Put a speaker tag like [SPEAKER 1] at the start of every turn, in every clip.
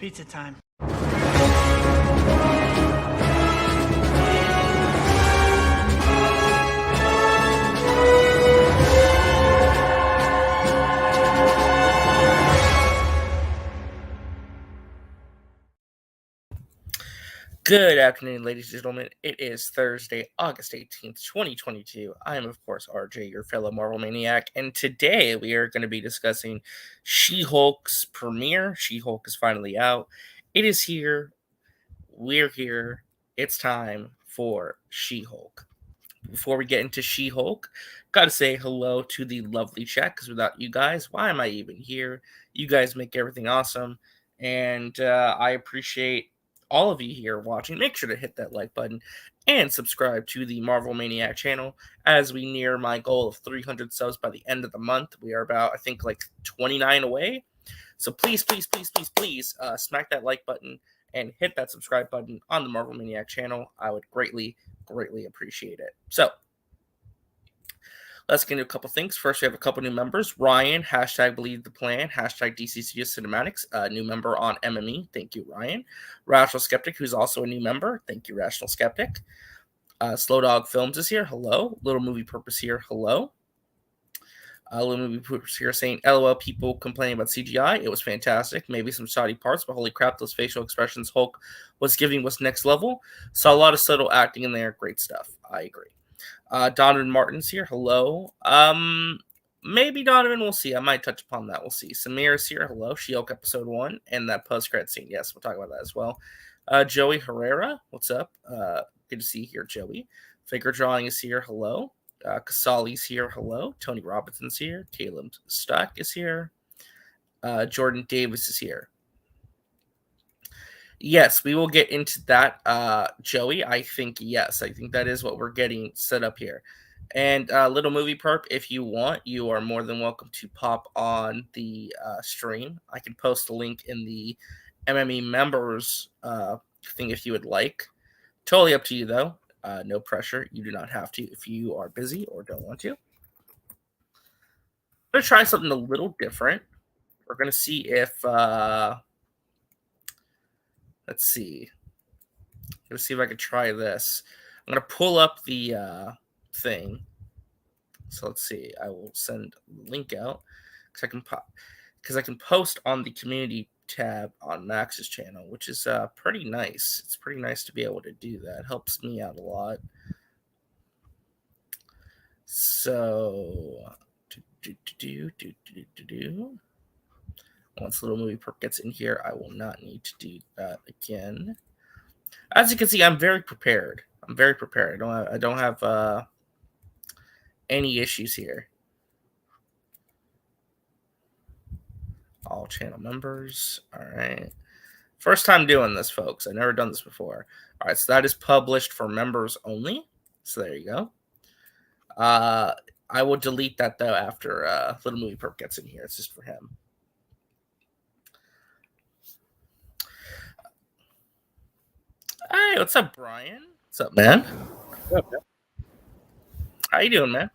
[SPEAKER 1] Pizza time.
[SPEAKER 2] Good afternoon, ladies and gentlemen. It is Thursday, August 18th, 2022. I am, of course, RJ, your fellow Marvel Maniac, and today we are going to be discussing She-Hulk's premiere. She-Hulk is finally out. It is here. We're here. It's time for She-Hulk. Before we get into She-Hulk, gotta say hello to the lovely chat, because without you guys, why am I even here? You guys make everything awesome, and I appreciate all of you here watching. Make sure to hit that like button and subscribe to the Marvel Maniac channel as we near my goal of 300 subs by the end of the month. We are about, I think, like 29 away. So please smack that like button and hit that subscribe button on the Marvel Maniac channel. I would greatly appreciate it. So let's get into a couple things. First, we have a couple new members. Ryan, hashtag Believe the Plan, hashtag DCCU Cinematics, new member on MME. Thank you, Ryan. Rational Skeptic, who's also a new member. Thank you, Rational Skeptic. Slow Dog Films is here. Hello. Little Movie Purpose here. Hello. Little Movie Purpose here saying, LOL, people complaining about CGI. It was fantastic. Maybe some shoddy parts, but holy crap, those facial expressions Hulk was giving was next level. Saw a lot of subtle acting in there. Great stuff. I agree. Donovan Martin's here. Hello. Maybe Donovan. We'll see. I might touch upon that. We'll see. Samir's here. Hello. She-Hulk episode 1 and that post-credit scene. Yes, we'll talk about that as well. Joey Herrera. What's up? Good to see you here, Joey. Figure Drawing is here. Hello. Casali's here. Hello. Tony Robinson's here. Caleb Stock is here. Jordan Davis is here. Yes, we will get into that, Joey. I think, yes. I think that is what we're getting set up here. And Little Movie Perp, if you want, you are more than welcome to pop on the stream. I can post a link in the MME members thing if you would like. Totally up to you, though. No pressure. You do not have to if you are busy or don't want to. I'm going to try something a little different. We're going to see if... let's see. Let's see if I can try this. I'm going to pull up the thing. So let's see. I will send the link out because I can post on the community tab on Max's channel, which is pretty nice. It's pretty nice to be able to do that. It helps me out a lot. So once Little Movie Perp gets in here, I will not need to do that again. As you can see, I'm very prepared. I don't have any issues here. All channel members. All right. First time doing this, folks. I've never done this before. All right, so that is published for members only. So there you go. I will delete that, though, after Little Movie Perp gets in here. It's just for him. Hi, what's up, Brian? What's up, man?
[SPEAKER 3] What's up, man?
[SPEAKER 2] How you doing, man?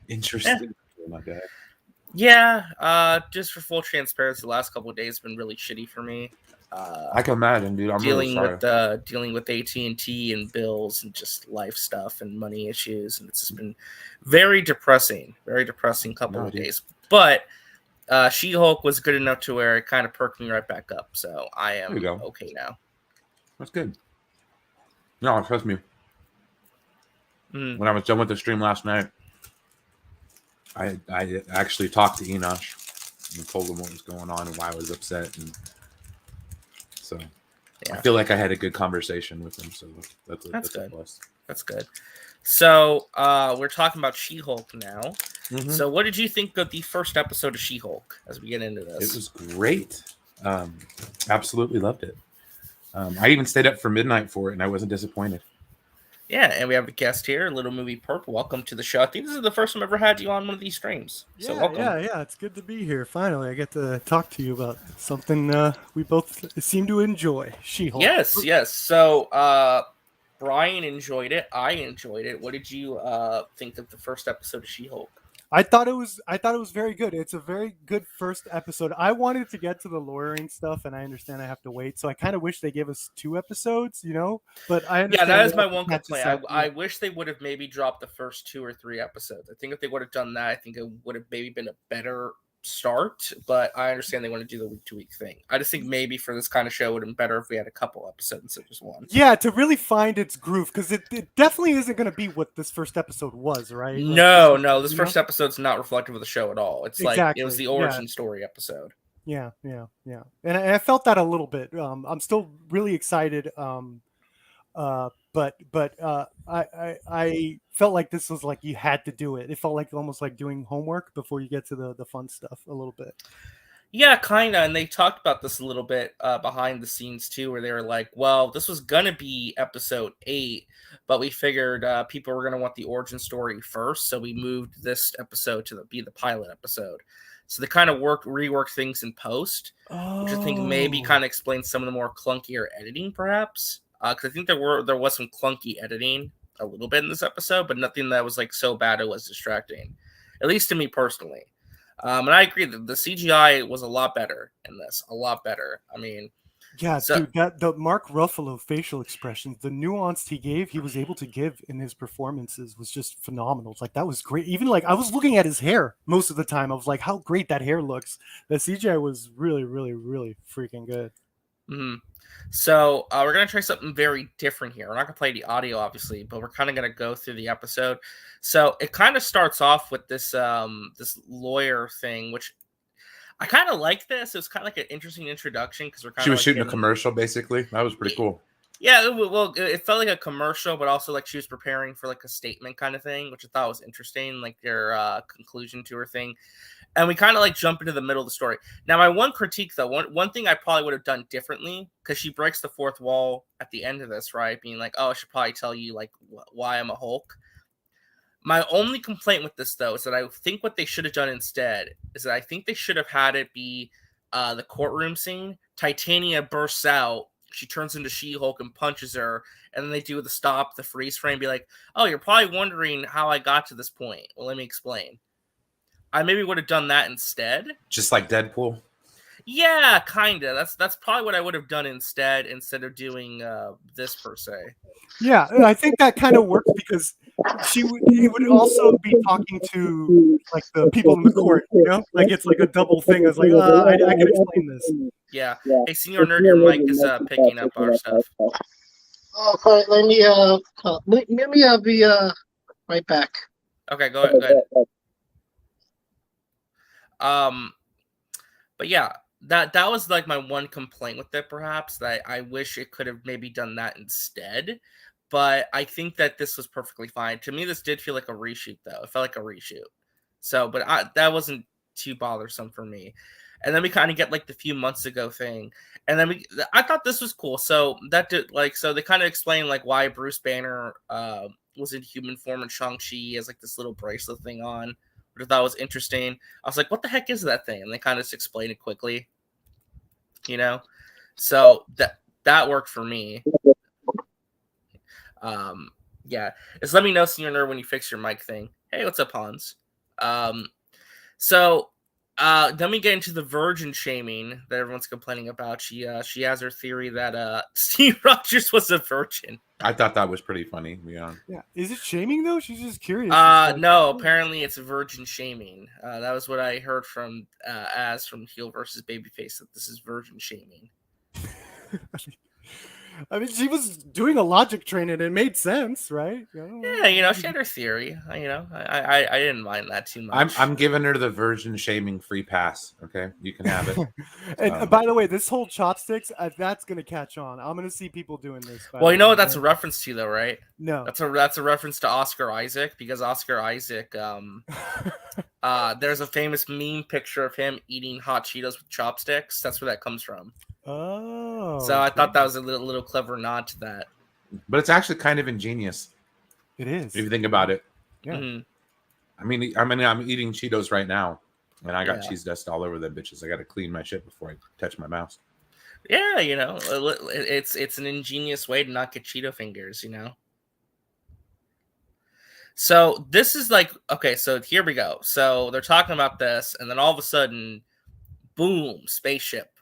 [SPEAKER 3] Interesting. My guy.
[SPEAKER 2] Yeah, just for full transparency, the last couple of days have been really shitty for me.
[SPEAKER 3] I can imagine, dude. I'm
[SPEAKER 2] dealing
[SPEAKER 3] really sorry.
[SPEAKER 2] with dealing with AT&T and bills and just life stuff and money issues, and it's just been very depressing couple of days. But She-Hulk was good enough to where it kind of perked me right back up, so I am okay now.
[SPEAKER 3] That's good. No, trust me. When I was done with the stream last night, I actually talked to Enosh and told him what was going on and why I was upset, and so I feel like I had a good conversation with him. So that's good.
[SPEAKER 2] That's good. So we're talking about She-Hulk now. Mm-hmm. So what did you think of the first episode of She-Hulk as we get into this?
[SPEAKER 3] It was great. Absolutely loved it. I even stayed up for midnight for it, and I wasn't disappointed.
[SPEAKER 2] Yeah, and we have a guest here, Little Movie Perp. Welcome to the show. I think this is the first time I've ever had you on one of these streams. So welcome.
[SPEAKER 4] Yeah. It's good to be here. Finally, I get to talk to you about something we both seem to enjoy. She-Hulk.
[SPEAKER 2] Yes. So Brian enjoyed it. I enjoyed it. What did you think of the first episode of She-Hulk?
[SPEAKER 4] I thought it was very good. It's a very good first episode. I wanted to get to the lawyering stuff, and I understand I have to wait. So I kind of wish they gave us 2 episodes, But I
[SPEAKER 2] Yeah,
[SPEAKER 4] understand
[SPEAKER 2] that is
[SPEAKER 4] they
[SPEAKER 2] my
[SPEAKER 4] have to
[SPEAKER 2] one
[SPEAKER 4] catch us
[SPEAKER 2] complaint.
[SPEAKER 4] up.
[SPEAKER 2] I wish they would have maybe dropped the first 2 or 3 episodes. I think if they would have done that, I think it would have maybe been a better start. But I understand they want to do the week-to-week thing. I just think maybe for this kind of show, it would have been better if we had a couple episodes instead of just one.
[SPEAKER 4] Yeah, to really find its groove, because it definitely isn't going to be what this first episode was, right?
[SPEAKER 2] No, this first episode's not reflective of the show at all. It's like it was
[SPEAKER 4] Exactly.
[SPEAKER 2] the origin story episode.
[SPEAKER 4] Yeah. And I felt that a little bit. I'm still really excited. I felt like this was like you had to do it. It felt like almost like doing homework before you get to the fun stuff a little bit.
[SPEAKER 2] Yeah, kind of. And they talked about this a little bit behind the scenes too, where they were like, well, this was going to be episode 8, but we figured people were going to want the origin story first. So we moved this episode to be the pilot episode. So they kind of reworked things in post, which I think maybe kind of explains some of the more clunkier editing, perhaps. Because I think there was some clunky editing a little bit in this episode, but nothing that was like so bad it was distracting, at least to me personally. And I agree that the CGI was a lot better in this, a lot better. I mean,
[SPEAKER 4] yeah, dude, the Mark Ruffalo facial expressions, the nuance he was able to give in his performances was just phenomenal. It's like that was great. Even like I was looking at his hair most of the time. I was like, how great that hair looks. The CGI was really, really, really freaking good.
[SPEAKER 2] Mm-hmm. So we're gonna try something very different here. We're not gonna play the audio, obviously, but we're kind of gonna go through the episode. So it kind of starts off with this this lawyer thing, which I kind of like. This it was kind of like an interesting introduction because
[SPEAKER 3] she was shooting a commercial, basically. That was pretty cool.
[SPEAKER 2] Yeah, well, it felt like a commercial, but also like she was preparing for like a statement kind of thing, which I thought was interesting, like their conclusion to her thing. And we kind of like jump into the middle of the story. Now, my one critique, though, one thing I probably would have done differently, because she breaks the fourth wall at the end of this, right? Being like, oh, I should probably tell you like why I'm a Hulk. My only complaint with this, though, is that I think what they should have done instead is that I think they should have had it be the courtroom scene. Titania bursts out. She turns into She-Hulk and punches her. And then they do the freeze frame, be like, oh, you're probably wondering how I got to this point. Well, let me explain. I maybe would have done that instead.
[SPEAKER 3] Just like Deadpool?
[SPEAKER 2] Yeah, kind of. That's probably what I would have done instead of doing this per se.
[SPEAKER 4] Yeah, I think that kind of works because it would also be talking to like the people in the court, like it's like a double thing. It's like I can explain this.
[SPEAKER 2] Yeah. Hey, Senior Nerd, your mic is picking up our stuff.
[SPEAKER 1] Oh, sorry. Let me be right back.
[SPEAKER 2] Okay, go ahead. But yeah, that was like my one complaint with it, perhaps, that I wish it could have maybe done that instead. But I think that this was perfectly fine. To me, this did feel like a reshoot, though. It felt like a reshoot. So, but that wasn't too bothersome for me. And then we kind of get like the few months ago thing. And then I thought this was cool. So that did so they kind of explained like why Bruce Banner was in human form and Shang-Chi has like this little bracelet thing on, which I thought was interesting. I was like, what the heck is that thing? And they kind of just explained it quickly, So that worked for me. Yeah. Just let me know, Senior Nerd, when you fix your mic thing. Hey, what's up, Hans? So then we get into the virgin shaming that everyone's complaining about. She has her theory that Steve Rogers was a virgin.
[SPEAKER 3] I thought that was pretty funny. Yeah.
[SPEAKER 4] Is it shaming though? She's just curious.
[SPEAKER 2] No, apparently it's virgin shaming. That was what I heard from from Heel versus Babyface, that this is virgin shaming.
[SPEAKER 4] I mean, she was doing a logic train and it made sense, right?
[SPEAKER 2] Yeah, she had her theory. I didn't mind that too much.
[SPEAKER 3] I'm giving her the virgin shaming free pass. Okay, you can have it.
[SPEAKER 4] And by the way, this whole chopsticks, that's gonna catch on. I'm gonna see people doing this.
[SPEAKER 2] Well, you know what that's a reference to, though, right?
[SPEAKER 4] No,
[SPEAKER 2] that's a reference to Oscar Isaac, because Oscar Isaac, there's a famous meme picture of him eating hot Cheetos with chopsticks. That's where that comes from.
[SPEAKER 4] Oh,
[SPEAKER 2] so I thought that was a little clever nod to that.
[SPEAKER 3] But it's actually kind of ingenious.
[SPEAKER 4] It is,
[SPEAKER 3] if you think about it.
[SPEAKER 4] Yeah.
[SPEAKER 3] Mm-hmm. I'm eating Cheetos right now, and I got cheese dust all over them bitches. I got to clean my shit before I touch my mouse.
[SPEAKER 2] Yeah, it's an ingenious way to not get Cheeto fingers. So this is like, okay, so here we go. So they're talking about this, and then all of a sudden, boom, spaceship.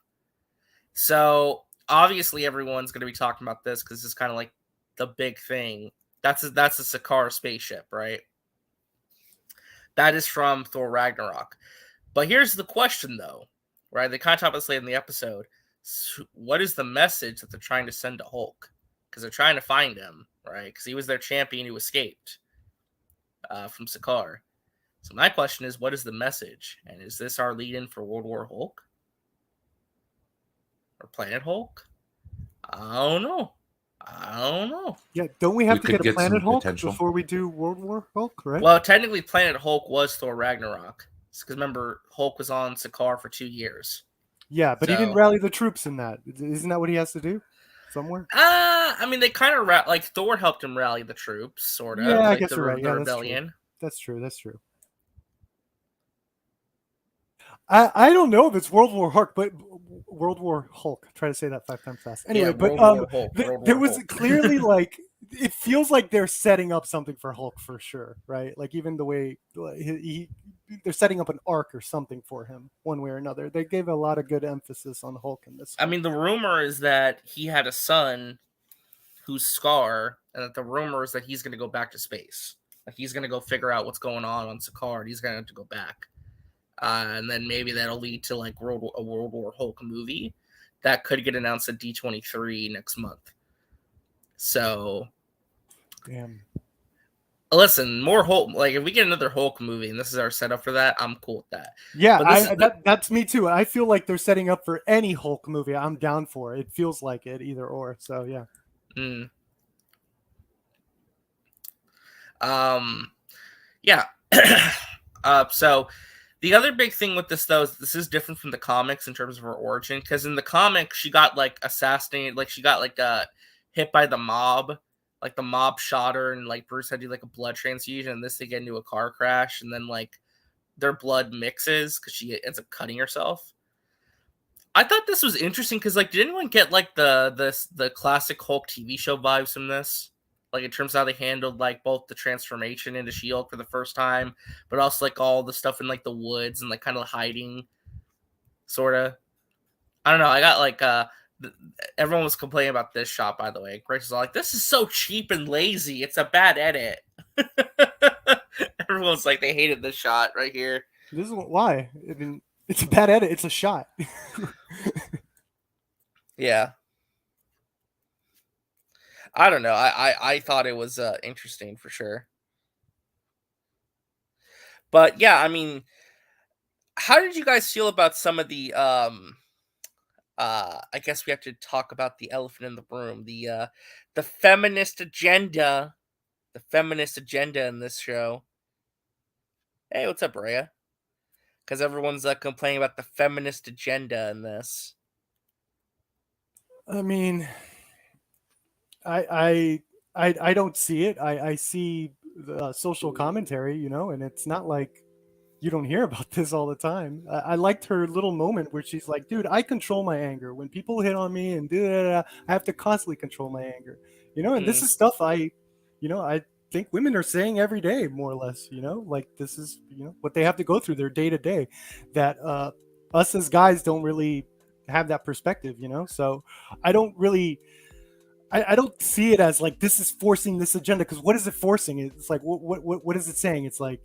[SPEAKER 2] So obviously everyone's going to be talking about this because it's kind of like the big thing. That's a Sakaar spaceship, right? That is from Thor Ragnarok. But here's the question, though, right? They kind of talk about this later in the episode. So what is the message that they're trying to send to Hulk? Because they're trying to find him, right? Because he was their champion who escaped from Sakaar. So my question is, what is the message? And is this our lead-in for World War Hulk? Or Planet Hulk? I don't know.
[SPEAKER 4] Yeah, don't we have to
[SPEAKER 3] could
[SPEAKER 4] get a Planet Hulk
[SPEAKER 3] potential.
[SPEAKER 4] before we do World War Hulk, right?
[SPEAKER 2] Well, technically, Planet Hulk was Thor Ragnarok. Because remember, Hulk was on Sakaar for 2 years.
[SPEAKER 4] Yeah, but he didn't rally the troops in that. Isn't that what he has to do? Somewhere?
[SPEAKER 2] I mean, they kind of like Thor helped him rally the troops, sort of.
[SPEAKER 4] Yeah,
[SPEAKER 2] like
[SPEAKER 4] I guess you're right.
[SPEAKER 2] The
[SPEAKER 4] Yeah,
[SPEAKER 2] rebellion.
[SPEAKER 4] That's true. I don't know if it's World War Hulk, but World War Hulk. Try to say that 5 times fast. Anyway,
[SPEAKER 2] Yeah,
[SPEAKER 4] but
[SPEAKER 2] World War
[SPEAKER 4] there was
[SPEAKER 2] Hulk.
[SPEAKER 4] clearly like it feels like they're setting up something for Hulk for sure, right? Like even the way they're setting up an arc or something for him, one way or another. They gave a lot of good emphasis on Hulk in this.
[SPEAKER 2] I mean, the rumor is that he had a son who's Scar, and that the rumor is that he's going to go back to space. Like he's going to go figure out what's going on Sakaar, and he's going to have to go back. And then maybe that'll lead to like a World War Hulk movie that could get announced at D23 next month. So,
[SPEAKER 4] damn.
[SPEAKER 2] Listen, more Hulk. Like if we get another Hulk movie, and this is our setup for that, I'm cool with that.
[SPEAKER 4] Yeah, that's me too. I feel like they're setting up for any Hulk movie. I'm down for it. It feels like it, either or. So yeah.
[SPEAKER 2] Yeah. So the other big thing with this, though, is this is different from the comics in terms of her origin. Because in the comic, she got like assassinated, like she got like hit by the mob. Like the mob shot her, and like Bruce had to do like a blood transfusion. And this they get into a car crash, and then like their blood mixes because she ends up cutting herself. I thought this was interesting because like, did anyone get like the classic Hulk TV show vibes from this? Like in terms of how they handled like both the transformation into She-Hulk for the first time, but also like all the stuff in like the woods and like kind of hiding, sort of. I don't know. I got like everyone was complaining about this shot, by the way. Grace was all like, "This is so cheap and lazy. It's a bad edit." Everyone's like, they hated this shot right here.
[SPEAKER 4] This is why. I mean, it's a bad edit. It's a shot.
[SPEAKER 2] Yeah. I don't know. I thought it was interesting for sure. But yeah, I mean, how did you guys feel about some of the I guess we have to talk about the elephant in the room, the feminist agenda. The feminist agenda in this show. Hey, what's up, Rhea? Because everyone's complaining about the feminist agenda in this.
[SPEAKER 4] I mean, I don't see it. I see the social commentary, you know, and it's not like you don't hear about this all the time. I liked her little moment where she's like, dude, I control my anger. When people hit on me and I have to constantly control my anger, you know, and this is stuff I think women are saying every day, more or less, you know, like this is, you know, what they have to go through their day to day that us as guys don't really have that perspective, you know? So I don't really, I don't see it as like, this is forcing this agenda. Cause what is it forcing? It's like, what is it saying? It's like,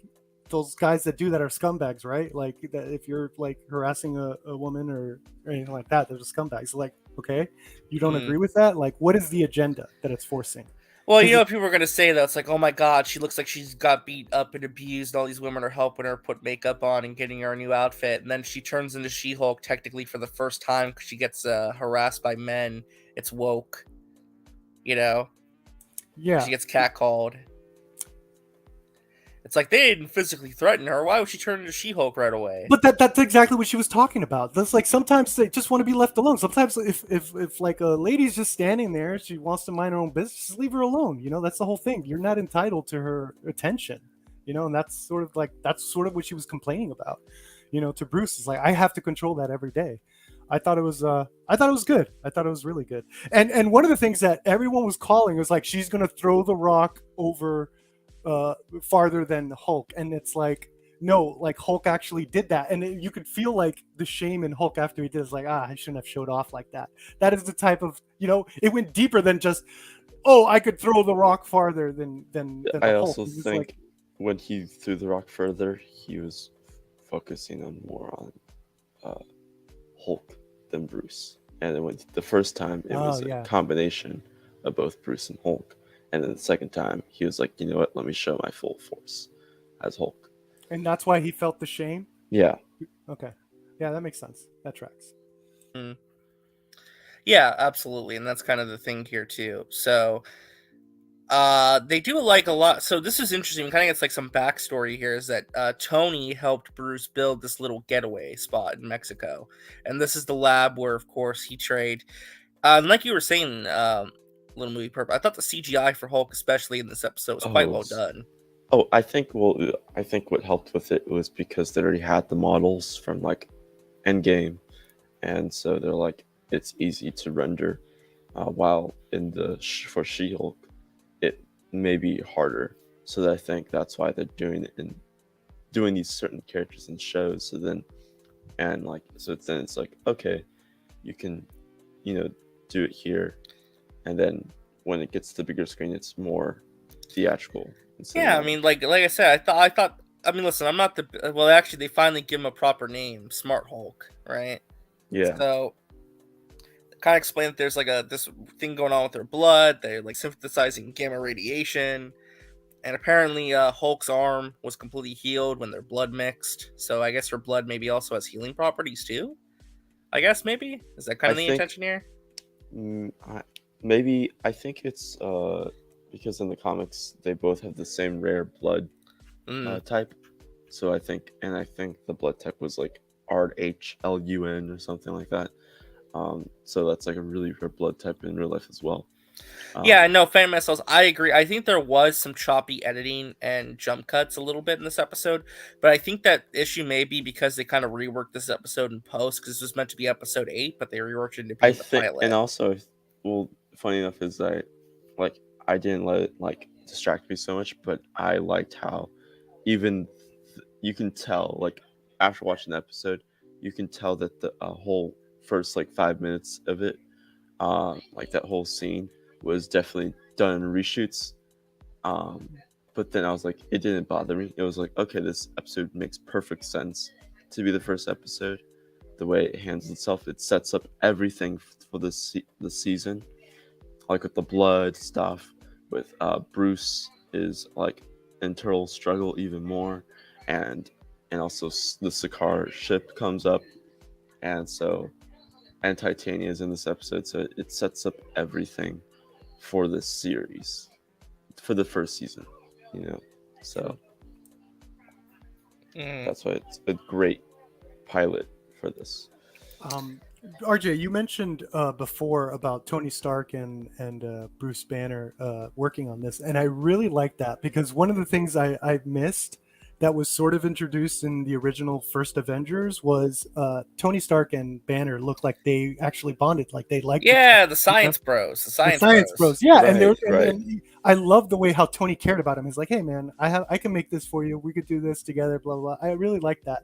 [SPEAKER 4] those guys that do that are scumbags, right? Like that if you're like harassing a woman or anything like that, there's a scumbags. Like, okay, you don't agree with that? Like, what is the agenda that it's forcing?
[SPEAKER 2] Well, you know, people are going to say that it's like, oh my God, she looks like she's got beat up and abused. And all these women are helping her put makeup on and getting her a new outfit. And then she turns into She-Hulk technically for the first time because she gets harassed by men. It's woke, you know?
[SPEAKER 4] Yeah.
[SPEAKER 2] She gets catcalled. It's like they didn't physically threaten her. Why would she turn into She-Hulk right away?
[SPEAKER 4] But that's exactly what she was talking about. That's like sometimes they just want to be left alone. Sometimes if like a lady's just standing there, she wants to mind her own business, just leave her alone. You know, that's the whole thing. You're not entitled to her attention. You know, and that's sort of what she was complaining about. You know, to Bruce, is like, I have to control that every day. I thought it was good. I thought it was really good. And one of the things that everyone was calling was like, she's gonna throw the rock over farther than Hulk, and it's like, no, like Hulk actually did that, and you could feel like the shame in Hulk after he did. It's like, I shouldn't have showed off like that. That is the type of, it went deeper than just, oh, I could throw the rock farther than
[SPEAKER 5] I
[SPEAKER 4] the Hulk.
[SPEAKER 5] also
[SPEAKER 4] It was
[SPEAKER 5] think
[SPEAKER 4] like,
[SPEAKER 5] when he threw the rock further, he was focusing on more on Hulk than Bruce. And then the first time, it was a combination of both Bruce and Hulk. And then the second time, he was like, you know what? Let me show my full force as Hulk.
[SPEAKER 4] and that's why he felt the shame.
[SPEAKER 5] Yeah.
[SPEAKER 4] Okay, yeah, that makes sense. That tracks.
[SPEAKER 2] Yeah, absolutely, and that's kind of the thing here too. So, they do like a lot. So this is interesting. We kind of gets like some backstory here. Is that Tony helped Bruce build this little getaway spot in Mexico, and this is the lab where, of course, he trained. Like you were saying, Little Movie Purple, I thought the CGI for Hulk, especially in this episode, was quite well done.
[SPEAKER 5] Oh, I think what helped with it was because they already had the models from like Endgame, and so they're like, it's easy to render. While in for She-Hulk, it may be harder. So I think that's why they're doing it and doing these certain characters in shows. So then it's like, okay, you can, do it here, and then when it gets to the bigger screen, it's more theatrical.
[SPEAKER 2] Yeah, I mean, like I said, I thought. I mean, listen, I'm not the. Well, actually, they finally give him a proper name, Smart Hulk, right?
[SPEAKER 5] Yeah.
[SPEAKER 2] So, kind of explain that there's like this thing going on with their blood. They're like synthesizing gamma radiation, and apparently, Hulk's arm was completely healed when their blood mixed. So I guess her blood maybe also has healing properties too. I guess maybe is that kind of the intention here?
[SPEAKER 5] I think it's because in the comics they both have the same rare blood type. So I think the blood type was like RHLUN or something like that. So that's like a really rare blood type in real life as well.
[SPEAKER 2] Yeah, no, fan myself. I agree. I think there was some choppy editing and jump cuts a little bit in this episode, but I think that issue may be because they kind of reworked this episode in post, because this was meant to be episode 8, but they reworked it into being the pilot.
[SPEAKER 5] And also, well, funny enough is that I didn't let it like distract me so much, but I liked how even you can tell, like after watching the episode, you can tell that the whole first like 5 minutes of it, like that whole scene was definitely done in reshoots. But then I was like, it didn't bother me. It was like, okay, this episode makes perfect sense to be the first episode. The way it handles itself, it sets up everything for the season, like with the blood stuff. With Bruce is like internal struggle even more, and also the Sakaar ship comes up, and Titania is in this episode, so it sets up everything for this series, for the first season, so that's why it's a great pilot for this.
[SPEAKER 4] RJ, you mentioned before about Tony Stark and Bruce Banner working on this, and I really like that, because one of the things I missed that was sort of introduced in the original first Avengers was Tony Stark and Banner looked like they actually bonded, like they liked.
[SPEAKER 2] Yeah, the science bros. The science bros.
[SPEAKER 4] Yeah,
[SPEAKER 5] right,
[SPEAKER 4] and I love the way how Tony cared about him. He's like, hey man, I can make this for you. We could do this together. Blah blah. I really like that,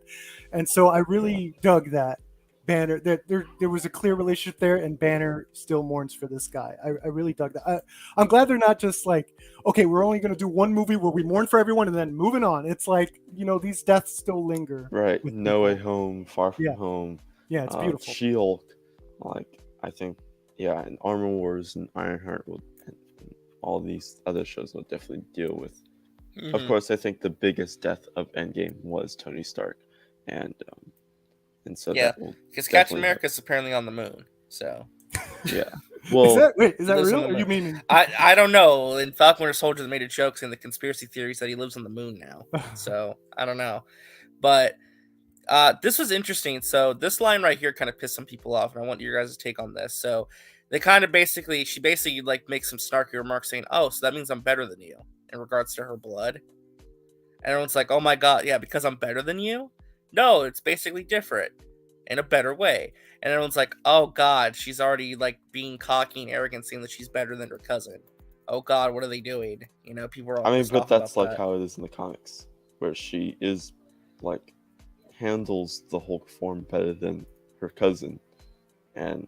[SPEAKER 4] and so I really dug that. Banner, there was a clear relationship there, and Banner still mourns for this guy. I really dug that. I'm glad they're not just like, okay, we're only going to do one movie where we mourn for everyone and then moving on. It's like, these deaths still linger.
[SPEAKER 5] Right. No Way Home, Far From Home.
[SPEAKER 4] Yeah, it's beautiful.
[SPEAKER 5] She-Hulk, like I think, and Armor Wars and Ironheart and all these other shows will definitely deal with. Mm-hmm. Of course, I think the biggest death of Endgame was Tony Stark, and so
[SPEAKER 2] because Captain America is apparently on the moon. So
[SPEAKER 5] yeah, well,
[SPEAKER 4] is that real? Or you mean
[SPEAKER 2] I don't know. In Falcon Winter Soldier, they made a joke in the conspiracy theories that he lives on the moon now. So I don't know, but this was interesting. So this line right here kind of pissed some people off, and I want your guys' take on this. So they kind of she basically like makes some snarky remarks saying, "Oh, so that means I'm better than you," in regards to her blood. And everyone's like, "Oh my god, yeah, because I'm better than you." No, it's basically different in a better way. And everyone's like, oh god, she's already like being cocky and arrogant, saying that she's better than her cousin. oh God, what are they doing? You know, people are all
[SPEAKER 5] I mean,
[SPEAKER 2] pissed
[SPEAKER 5] but
[SPEAKER 2] off
[SPEAKER 5] that's
[SPEAKER 2] about
[SPEAKER 5] like
[SPEAKER 2] that.
[SPEAKER 5] how it is in the comics, where she is like handles the Hulk form better than her cousin, and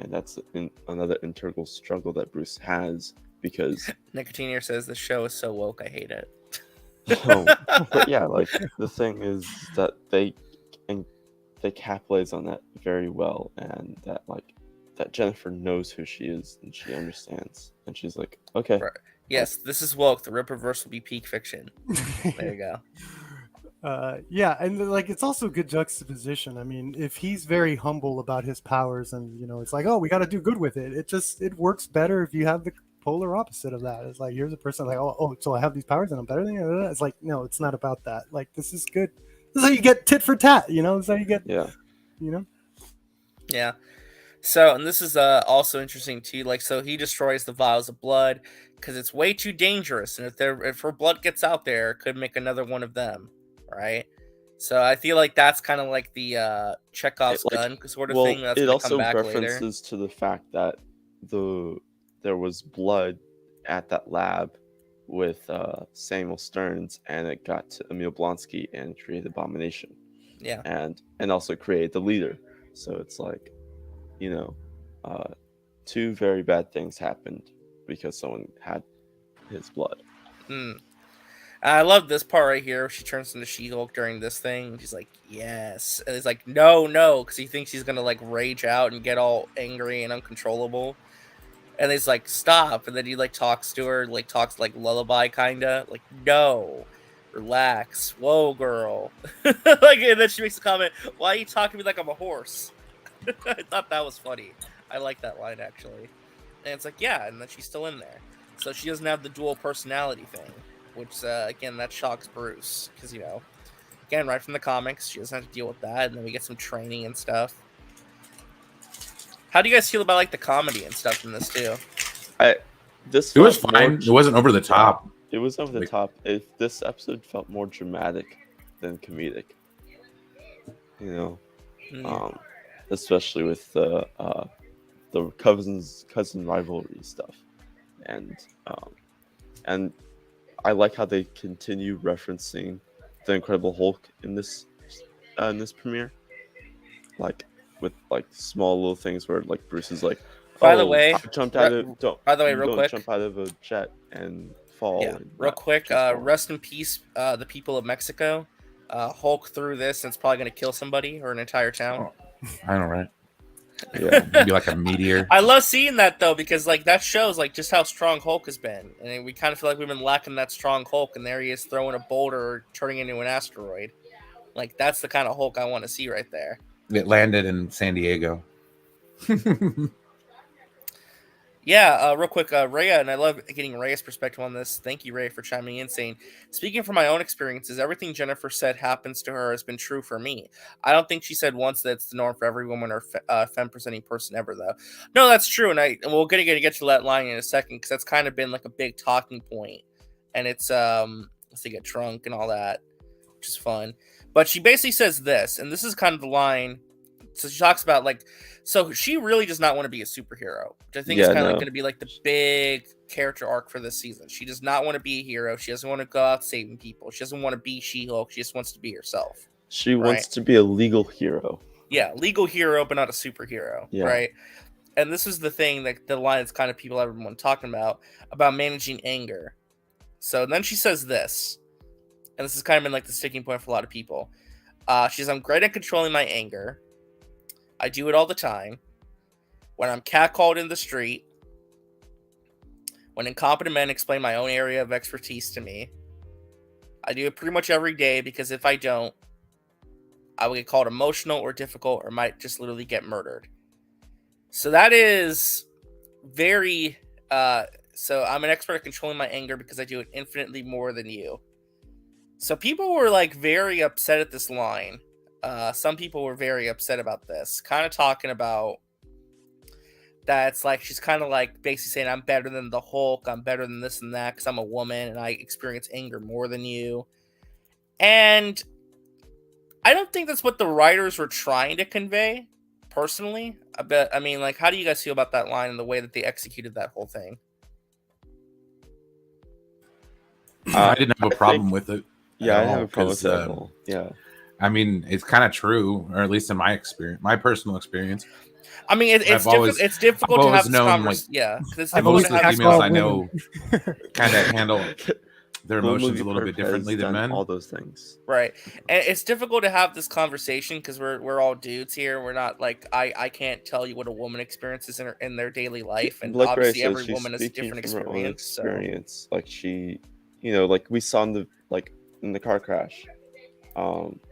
[SPEAKER 5] that's another integral struggle that Bruce has because
[SPEAKER 2] Nicotinier says the show is so woke, I hate it.
[SPEAKER 5] but yeah, like the thing is that they capitalize on that very well, and that Jennifer knows who she is and she understands, and she's like, okay,
[SPEAKER 2] Right. Yes, this is woke. The Rippaverse will be peak fiction. There you go.
[SPEAKER 4] Yeah, and like it's also good juxtaposition. I mean, if he's very humble about his powers, and it's like, oh, we got to do good with it. It works better if you have the polar opposite of that. It's like here's a person like, oh, so I have these powers and I'm better than you. It's like, no, it's not about that. Like this is good. This is how you get tit for tat. This is how you get.
[SPEAKER 5] yeah.
[SPEAKER 2] Yeah. So, and this is also interesting too. Like, so he destroys the vials of blood because it's way too dangerous, and if her blood gets out there, it could make another one of them, right? So I feel like that's kind of like the Chekhov's gun sort of thing. That's
[SPEAKER 5] it
[SPEAKER 2] gonna
[SPEAKER 5] also
[SPEAKER 2] come back
[SPEAKER 5] references
[SPEAKER 2] later.
[SPEAKER 5] to the fact that there was blood at that lab with Samuel Stearns, and it got to Emil Blonsky and created Abomination.
[SPEAKER 2] Yeah.
[SPEAKER 5] And also created the leader. So it's like, two very bad things happened because someone had his blood.
[SPEAKER 2] I love this part right here. She turns into She-Hulk during this thing. She's like, yes. And it's like, no, because he thinks he's going to like rage out and get all angry and uncontrollable. And he's like, stop. And then he like talks to her, like talks like lullaby kind of. Like, no, relax. Whoa, girl. Like, and then she makes a comment, why are you talking to me like I'm a horse? I thought that was funny. I like that line, actually. And it's like, yeah, and then she's still in there. So she doesn't have the dual personality thing, which, again, that shocks Bruce. Because, again, right from the comics, she doesn't have to deal with that. And then we get some training and stuff. How do you guys feel about, like, the comedy and stuff in this, too?
[SPEAKER 3] It was fine. It wasn't over the top.
[SPEAKER 5] It was over the top. If this episode felt more dramatic than comedic. Especially with the cousin rivalry stuff, and I like how they continue referencing the Incredible Hulk in this premiere, like with like small little things where like Bruce is like,
[SPEAKER 2] by the way,
[SPEAKER 5] jump out of
[SPEAKER 2] real quick,
[SPEAKER 5] jump out of a jet and fall.
[SPEAKER 2] Yeah, real quick, rest in peace, the people of Mexico. Hulk through this, and it's probably going to kill somebody or an entire town.
[SPEAKER 3] Oh, I know, right? Yeah, maybe like a meteor.
[SPEAKER 2] I love seeing that though, because like that shows like just how strong Hulk has been, and we kind of feel like we've been lacking that strong Hulk, and there he is throwing a boulder, turning into an asteroid. Like that's the kind of Hulk I want to see right there.
[SPEAKER 3] It landed in San Diego.
[SPEAKER 2] Yeah, real quick, Rhea, and I love getting Rhea's perspective on this. Thank you, Rhea, for chiming in, saying, speaking from my own experiences, everything Jennifer said happens to her has been true for me. I don't think she said once that it's the norm for every woman or femme-presenting person ever, though. No, that's true, and we're going to get to that line in a second, because that's kind of been like a big talking point, and it's, let's get drunk and all that, which is fun. But she basically says this, and this is kind of the line. So she talks about like, so she really does not want to be a superhero, which I think is kind of like going to be like the big character arc for this season. She does not want to be a hero. She doesn't want to go out saving people. She doesn't want to be She-Hulk. She just wants to be herself.
[SPEAKER 5] She wants to be a legal hero.
[SPEAKER 2] Yeah, legal hero, but not a superhero. Yeah. Right. And this is the thing that the line that's kind of people everyone talking about managing anger. So then she says this, and this has kind of been like the sticking point for a lot of people. She says, I'm great at controlling my anger. I do it all the time. When I'm catcalled in the street. When incompetent men explain my own area of expertise to me. I do it pretty much every day, because if I don't, I will get called emotional or difficult, or might just literally get murdered. So that is very... so I'm an expert at controlling my anger because I do it infinitely more than you. So people were like very upset at this line. Some people were very upset about this, kind of talking about that. It's like she's kind of like basically saying, I'm better than the Hulk, I'm better than this and that because I'm a woman and I experience anger more than you. And I don't think that's what the writers were trying to convey, personally. I mean, like, how do you guys feel about that line and the way that they executed that whole thing?
[SPEAKER 3] I didn't have a
[SPEAKER 5] I
[SPEAKER 3] problem
[SPEAKER 5] think-
[SPEAKER 3] with it.
[SPEAKER 5] Yeah, I
[SPEAKER 3] at
[SPEAKER 5] have
[SPEAKER 3] all,
[SPEAKER 5] a problem with
[SPEAKER 3] 'cause,
[SPEAKER 5] it at all. Yeah.
[SPEAKER 3] I mean, it's kind of true, or at least in my experience, my personal experience.
[SPEAKER 2] I mean, it's
[SPEAKER 3] I've
[SPEAKER 2] difficult.
[SPEAKER 3] always-
[SPEAKER 2] It's difficult
[SPEAKER 3] I've
[SPEAKER 2] to have
[SPEAKER 3] always
[SPEAKER 2] this
[SPEAKER 3] known,
[SPEAKER 2] conversation. Yeah, because it's
[SPEAKER 4] I've
[SPEAKER 2] difficult
[SPEAKER 4] always
[SPEAKER 2] to
[SPEAKER 3] most of
[SPEAKER 2] have.
[SPEAKER 3] the
[SPEAKER 4] attacked
[SPEAKER 3] females
[SPEAKER 4] all
[SPEAKER 3] I know
[SPEAKER 4] women.
[SPEAKER 3] kind of handle their
[SPEAKER 5] The
[SPEAKER 3] emotions
[SPEAKER 5] movie
[SPEAKER 3] a little bit
[SPEAKER 5] Perp has
[SPEAKER 3] differently than
[SPEAKER 5] done
[SPEAKER 3] men.
[SPEAKER 5] all those things.
[SPEAKER 2] Right, and it's difficult to have this conversation because we're all dudes here. We're not like I can't tell you what a woman experiences in their daily life, and
[SPEAKER 5] Like what I
[SPEAKER 2] obviously
[SPEAKER 5] said,
[SPEAKER 2] every
[SPEAKER 5] she's
[SPEAKER 2] woman has a
[SPEAKER 5] speaking
[SPEAKER 2] different
[SPEAKER 5] from her own
[SPEAKER 2] experience. So
[SPEAKER 5] experience. Like she, like we saw in the car crash,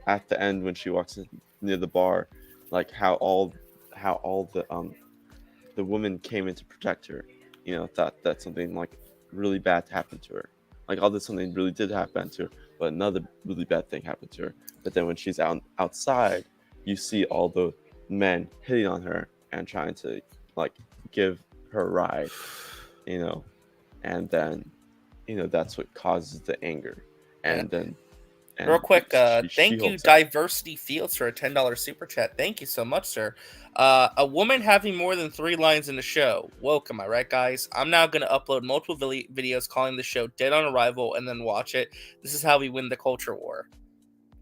[SPEAKER 5] at the end when she walks in near the bar, like how all the woman came in to protect her. Thought that something like really bad happened to her. Like all this something really did happen to her, but another really bad thing happened to her. But then when she's outside, you see all the men hitting on her and trying to like give her a ride, and then that's what causes the anger. And then
[SPEAKER 2] real quick, thank you,
[SPEAKER 5] holds out.
[SPEAKER 2] Diversity Fields, for a $10 super chat. Thank you so much, sir. A woman having more than 3 lines in the show. Woke, am I right, guys? I'm now going to upload multiple videos calling the show Dead on Arrival and then watch it. This is how we win the culture war.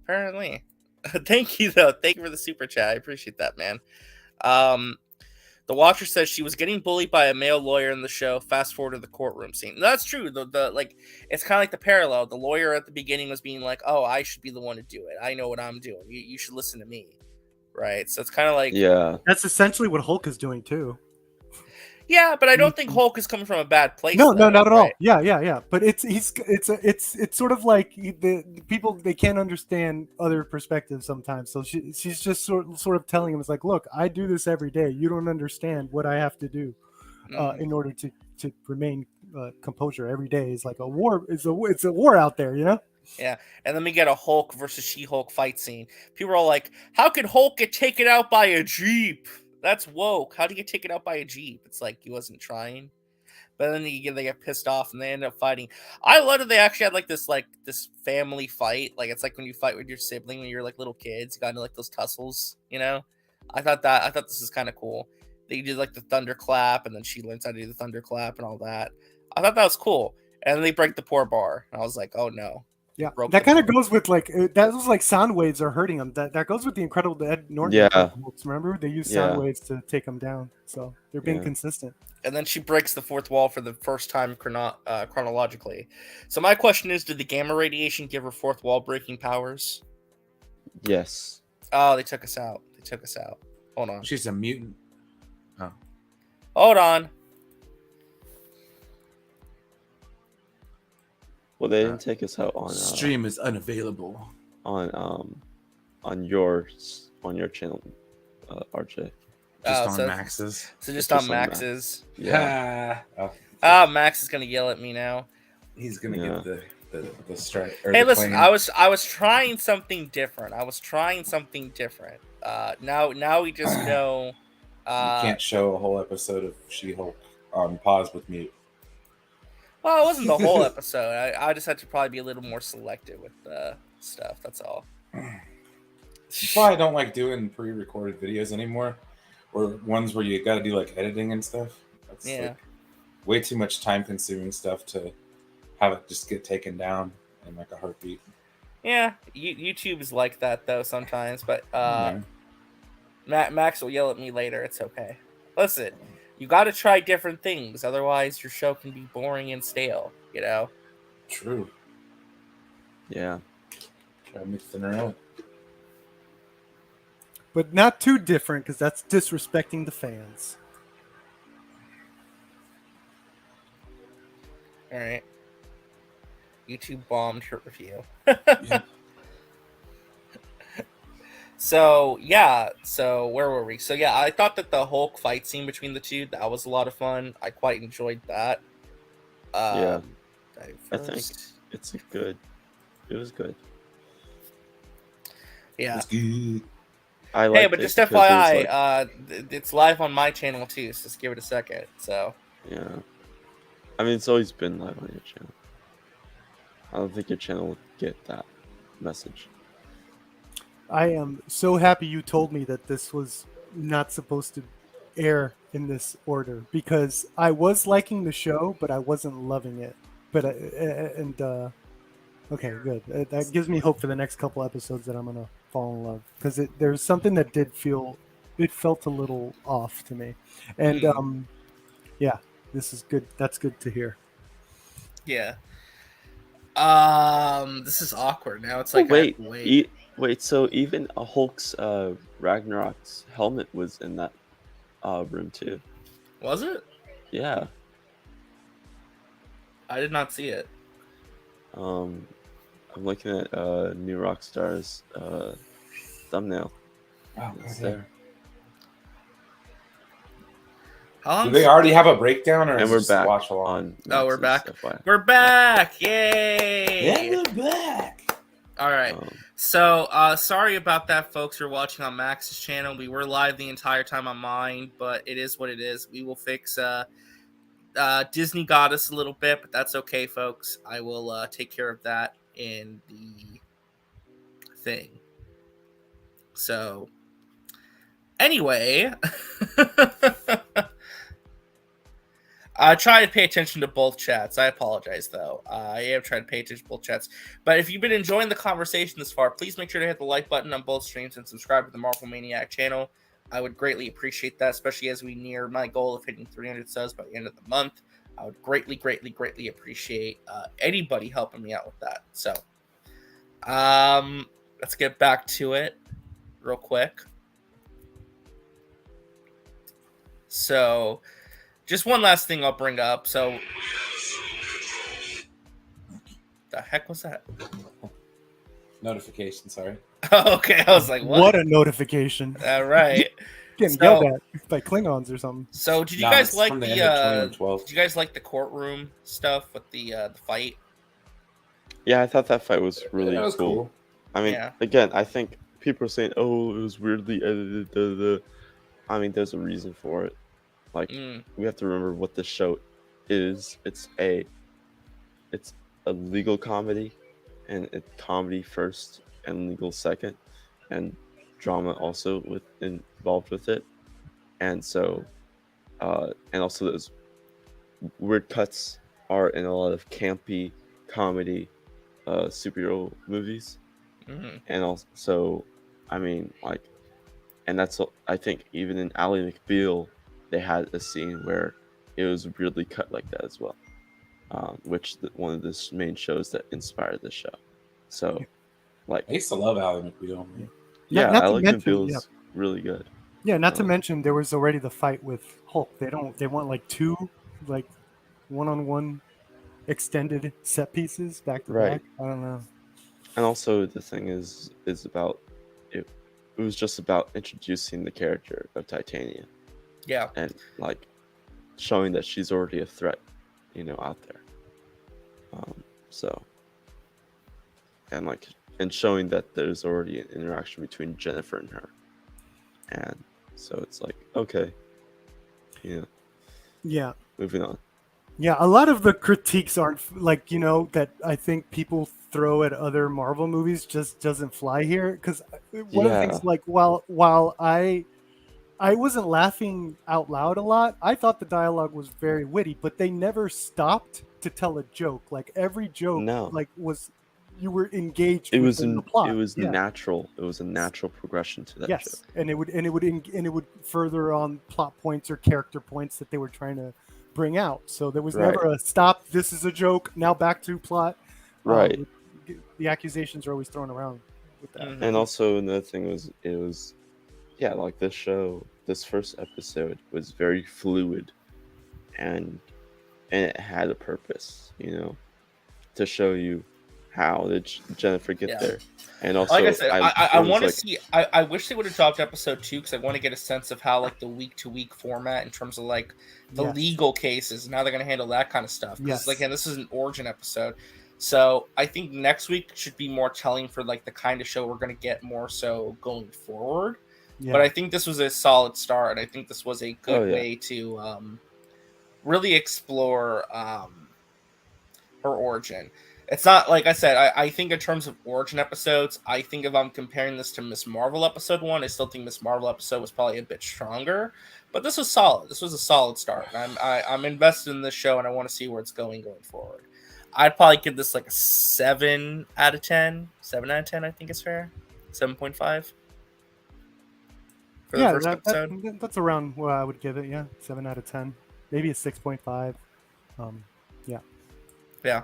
[SPEAKER 2] Apparently. Thank you, though. Thank you for the super chat. I appreciate that, man. The Watcher says she was getting bullied by a male lawyer in the show. Fast forward to the courtroom scene. That's true. The like, it's kind of like the parallel. The lawyer at the beginning was being like, "Oh, I should be the one to do it. I know what I'm doing. You should listen to me." Right. So it's kind of like,
[SPEAKER 5] Yeah.
[SPEAKER 4] That's essentially what Hulk is doing too.
[SPEAKER 2] yeah, but I don't think Hulk is coming from a bad place.
[SPEAKER 4] No,
[SPEAKER 2] though,
[SPEAKER 4] not at all.
[SPEAKER 2] right?
[SPEAKER 4] Yeah. But it's sort of like the people, they can't understand other perspectives sometimes. So she's just sort of telling him, it's like, look, I do this every day. You don't understand what I have to do in order to remain composure every day. Is like a war. It's a war out there,
[SPEAKER 2] Yeah, and then we get a Hulk versus She-Hulk fight scene. People are all like, "How could Hulk get taken out by a Jeep? That's woke. How do you get taken out by a Jeep?" It's like he wasn't trying. But then they get pissed off and they end up fighting. I love that they actually had like this family fight. Like it's like when you fight with your sibling when you're like little kids. You got into like those tussles, I thought this is kind of cool. They did like the thunderclap, and then she learns how to do the thunderclap and all that. I thought that was cool. And then they break the poor bar. And I was like, oh no.
[SPEAKER 4] Yeah,
[SPEAKER 2] Broke
[SPEAKER 4] that
[SPEAKER 2] the
[SPEAKER 4] kind of
[SPEAKER 2] bar.
[SPEAKER 4] goes with like that was like sound waves are hurting him. That goes with the Incredible Ed Norton.
[SPEAKER 5] Yeah.
[SPEAKER 4] books, remember they use sound
[SPEAKER 5] Yeah.
[SPEAKER 4] waves to take him down, so they're being
[SPEAKER 5] Yeah.
[SPEAKER 4] consistent.
[SPEAKER 2] And then she breaks the fourth wall for the first time chronologically. So my question is, did the gamma radiation give her fourth wall breaking powers?
[SPEAKER 5] Yes.
[SPEAKER 2] Oh, they took us out. Hold on.
[SPEAKER 3] She's a mutant.
[SPEAKER 2] Hold on.
[SPEAKER 5] Well, they didn't take us out on
[SPEAKER 3] Stream is unavailable.
[SPEAKER 5] on your channel, RJ.
[SPEAKER 3] Just
[SPEAKER 2] Oh,
[SPEAKER 3] on
[SPEAKER 2] so-
[SPEAKER 3] Max's.
[SPEAKER 2] So just
[SPEAKER 5] It's
[SPEAKER 2] on
[SPEAKER 5] just on
[SPEAKER 2] Max's.
[SPEAKER 5] Yeah.
[SPEAKER 2] Max is gonna yell at me now.
[SPEAKER 3] He's gonna
[SPEAKER 5] Yeah.
[SPEAKER 3] get the strike.
[SPEAKER 2] Hey, listen, I was trying something different. Now we just know.
[SPEAKER 3] You can't show a whole episode of She-Hulk on pause with mute.
[SPEAKER 2] Well, it wasn't the whole episode. I just had to probably be a little more selective with stuff. That's all.
[SPEAKER 3] That's why I don't like doing pre-recorded videos anymore, or ones where you got to do like editing and stuff. That's
[SPEAKER 2] Yeah.
[SPEAKER 3] like way too much time-consuming stuff to have it just get taken down in like a heartbeat.
[SPEAKER 2] Yeah, YouTube is like that though sometimes. But
[SPEAKER 3] Yeah.
[SPEAKER 2] Max will yell at me later. It's okay. Listen, you got to try different things. Otherwise, your show can be boring and stale.
[SPEAKER 3] True.
[SPEAKER 5] Yeah.
[SPEAKER 3] Try mixing around.
[SPEAKER 4] But not too different, because that's disrespecting the fans.
[SPEAKER 2] All right. YouTube bombed her review.
[SPEAKER 3] Yeah.
[SPEAKER 2] So where were we? So yeah, I thought that the Hulk fight scene between the two, that was a lot of fun. I quite enjoyed that.
[SPEAKER 5] Yeah. I think
[SPEAKER 2] Diverse.
[SPEAKER 5] it was good.
[SPEAKER 2] Yeah.
[SPEAKER 3] It's good.
[SPEAKER 5] I
[SPEAKER 2] Hey,
[SPEAKER 5] liked
[SPEAKER 2] but
[SPEAKER 5] it
[SPEAKER 2] just
[SPEAKER 5] because it was,
[SPEAKER 2] FYI, it's live on my channel too, so just give it a second. So
[SPEAKER 5] yeah. I mean, it's always been live on your channel. I don't think your channel would get that message.
[SPEAKER 4] I am so happy you told me that this was not supposed to air in this order, because I was liking the show, but I wasn't loving it. but okay, good. That gives me hope for the next couple episodes that I'm gonna fall in love, because there's something that it felt a little off to me, and yeah, this is good. That's good to hear.
[SPEAKER 2] Yeah. This is awkward now. It's
[SPEAKER 5] Oh,
[SPEAKER 2] like I have to wait.
[SPEAKER 5] wait. So even a Hulk's Ragnarok's helmet was in that room too.
[SPEAKER 2] Was it?
[SPEAKER 5] Yeah.
[SPEAKER 2] I did not see it.
[SPEAKER 5] I'm looking at New Rockstar's thumbnail.
[SPEAKER 3] Oh,
[SPEAKER 5] It's
[SPEAKER 3] okay.
[SPEAKER 5] there.
[SPEAKER 2] How
[SPEAKER 3] Do
[SPEAKER 2] long?
[SPEAKER 3] they already have a breakdown, or
[SPEAKER 5] And
[SPEAKER 3] is
[SPEAKER 5] we're
[SPEAKER 3] this
[SPEAKER 5] back
[SPEAKER 3] watch along?
[SPEAKER 5] on.
[SPEAKER 2] Oh, we're
[SPEAKER 5] Max's
[SPEAKER 2] back.
[SPEAKER 5] FYI.
[SPEAKER 2] We're back! Yay!
[SPEAKER 3] we're back.
[SPEAKER 2] All right. So, sorry about that, folks. You're watching on Max's channel. We were live the entire time on mine, but it is what it is. We will fix. Disney got us a little bit, but that's okay, folks. I will take care of that in the thing. So, anyway, I try to pay attention to both chats. I apologize, though. I am trying to pay attention to both chats. But if you've been enjoying the conversation this far, please make sure to hit the like button on both streams and subscribe to the Marvel Maniac channel. I would greatly appreciate that, especially as we near my goal of hitting 300 subs by the end of the month. I would greatly, greatly, greatly appreciate anybody helping me out with that. So, let's get back to it real quick. So, just one last thing I'll bring up. So, the heck was that?
[SPEAKER 3] Notification, sorry.
[SPEAKER 2] Okay, I was like,
[SPEAKER 4] What a notification!
[SPEAKER 2] All right.
[SPEAKER 4] Getting
[SPEAKER 2] So-
[SPEAKER 4] yelled at by Klingons or something.
[SPEAKER 2] So, did you
[SPEAKER 3] Nah,
[SPEAKER 2] guys
[SPEAKER 3] it's
[SPEAKER 2] like
[SPEAKER 3] from
[SPEAKER 2] the
[SPEAKER 3] end of 2012.
[SPEAKER 2] did you guys like the courtroom stuff with the fight?
[SPEAKER 5] Yeah, I thought that fight was really
[SPEAKER 3] That was cool.
[SPEAKER 5] I mean,
[SPEAKER 2] Yeah.
[SPEAKER 5] again, I think people are saying, "Oh, it was weirdly edited." I mean, there's a reason for it. Like, we have to remember what the show is. It's a legal comedy, and it's comedy first and legal second, and drama also involved with it. And so, and also those weird cuts are in a lot of campy comedy superhero movies. And also, I mean, like, and that's, I think, even in Ally McBeal, they had a scene where it was weirdly cut like that as well, which one of the main shows that inspired the show. So, like,
[SPEAKER 3] I used to love Ally McBeal.
[SPEAKER 5] yeah,
[SPEAKER 4] Not to
[SPEAKER 5] Ally
[SPEAKER 4] mention,
[SPEAKER 5] McBeal's really good.
[SPEAKER 4] Yeah, not to mention there was already the fight with Hulk. They want like two like one-on-one extended set pieces back to
[SPEAKER 5] Right.
[SPEAKER 4] back. I don't know.
[SPEAKER 5] And also, the thing is about it. It was just about introducing the character of Titania.
[SPEAKER 2] Yeah.
[SPEAKER 5] And like showing that she's already a threat, out there. So, and like, and showing that there's already an interaction between Jennifer and her. And so it's like, okay,
[SPEAKER 4] Yeah.
[SPEAKER 5] moving on.
[SPEAKER 4] Yeah, a lot of the critiques aren't like, that I think people throw at other Marvel movies just doesn't fly here, because one of the things, like, while I wasn't laughing out loud a lot, I thought the dialogue was very witty, but they never stopped to tell a joke. Like, every joke was, you were engaged within the plot.
[SPEAKER 5] It was natural. It was a natural progression to that joke.
[SPEAKER 4] And it would further on plot points or character points that they were trying to bring out. So there was never a stop, this is a joke, now back to plot.
[SPEAKER 5] Right.
[SPEAKER 4] The accusations are always thrown around with that.
[SPEAKER 5] And also another thing was, like this first episode was very fluid, and it had a purpose, to show you how did Jennifer get there. And also,
[SPEAKER 2] like I said, I want to see. I wish they would have dropped episode 2, because I want to get a sense of how, like, the week-to-week format in terms of, like, the legal cases and how they're going to handle that kind of stuff. Because, like, and this is an origin episode, so I think next week should be more telling for, like, the kind of show we're going to get more so going forward. Yeah. But I think this was a solid start, and I think this was a good way to really explore her origin. It's not, like I said, I think in terms of origin episodes, I think if I'm comparing this to Miss Marvel episode 1, I still think Miss Marvel episode was probably a bit stronger. But this was solid. This was a solid start. I'm invested in this show, and I want to see where it's going forward. I'd probably give this like a 7 out of 10. 7 out of 10, I think is fair. 7.5 for the first episode.
[SPEAKER 4] That's around what I would give it. Yeah, 7 out of 10, maybe a 6.5.
[SPEAKER 2] Yeah.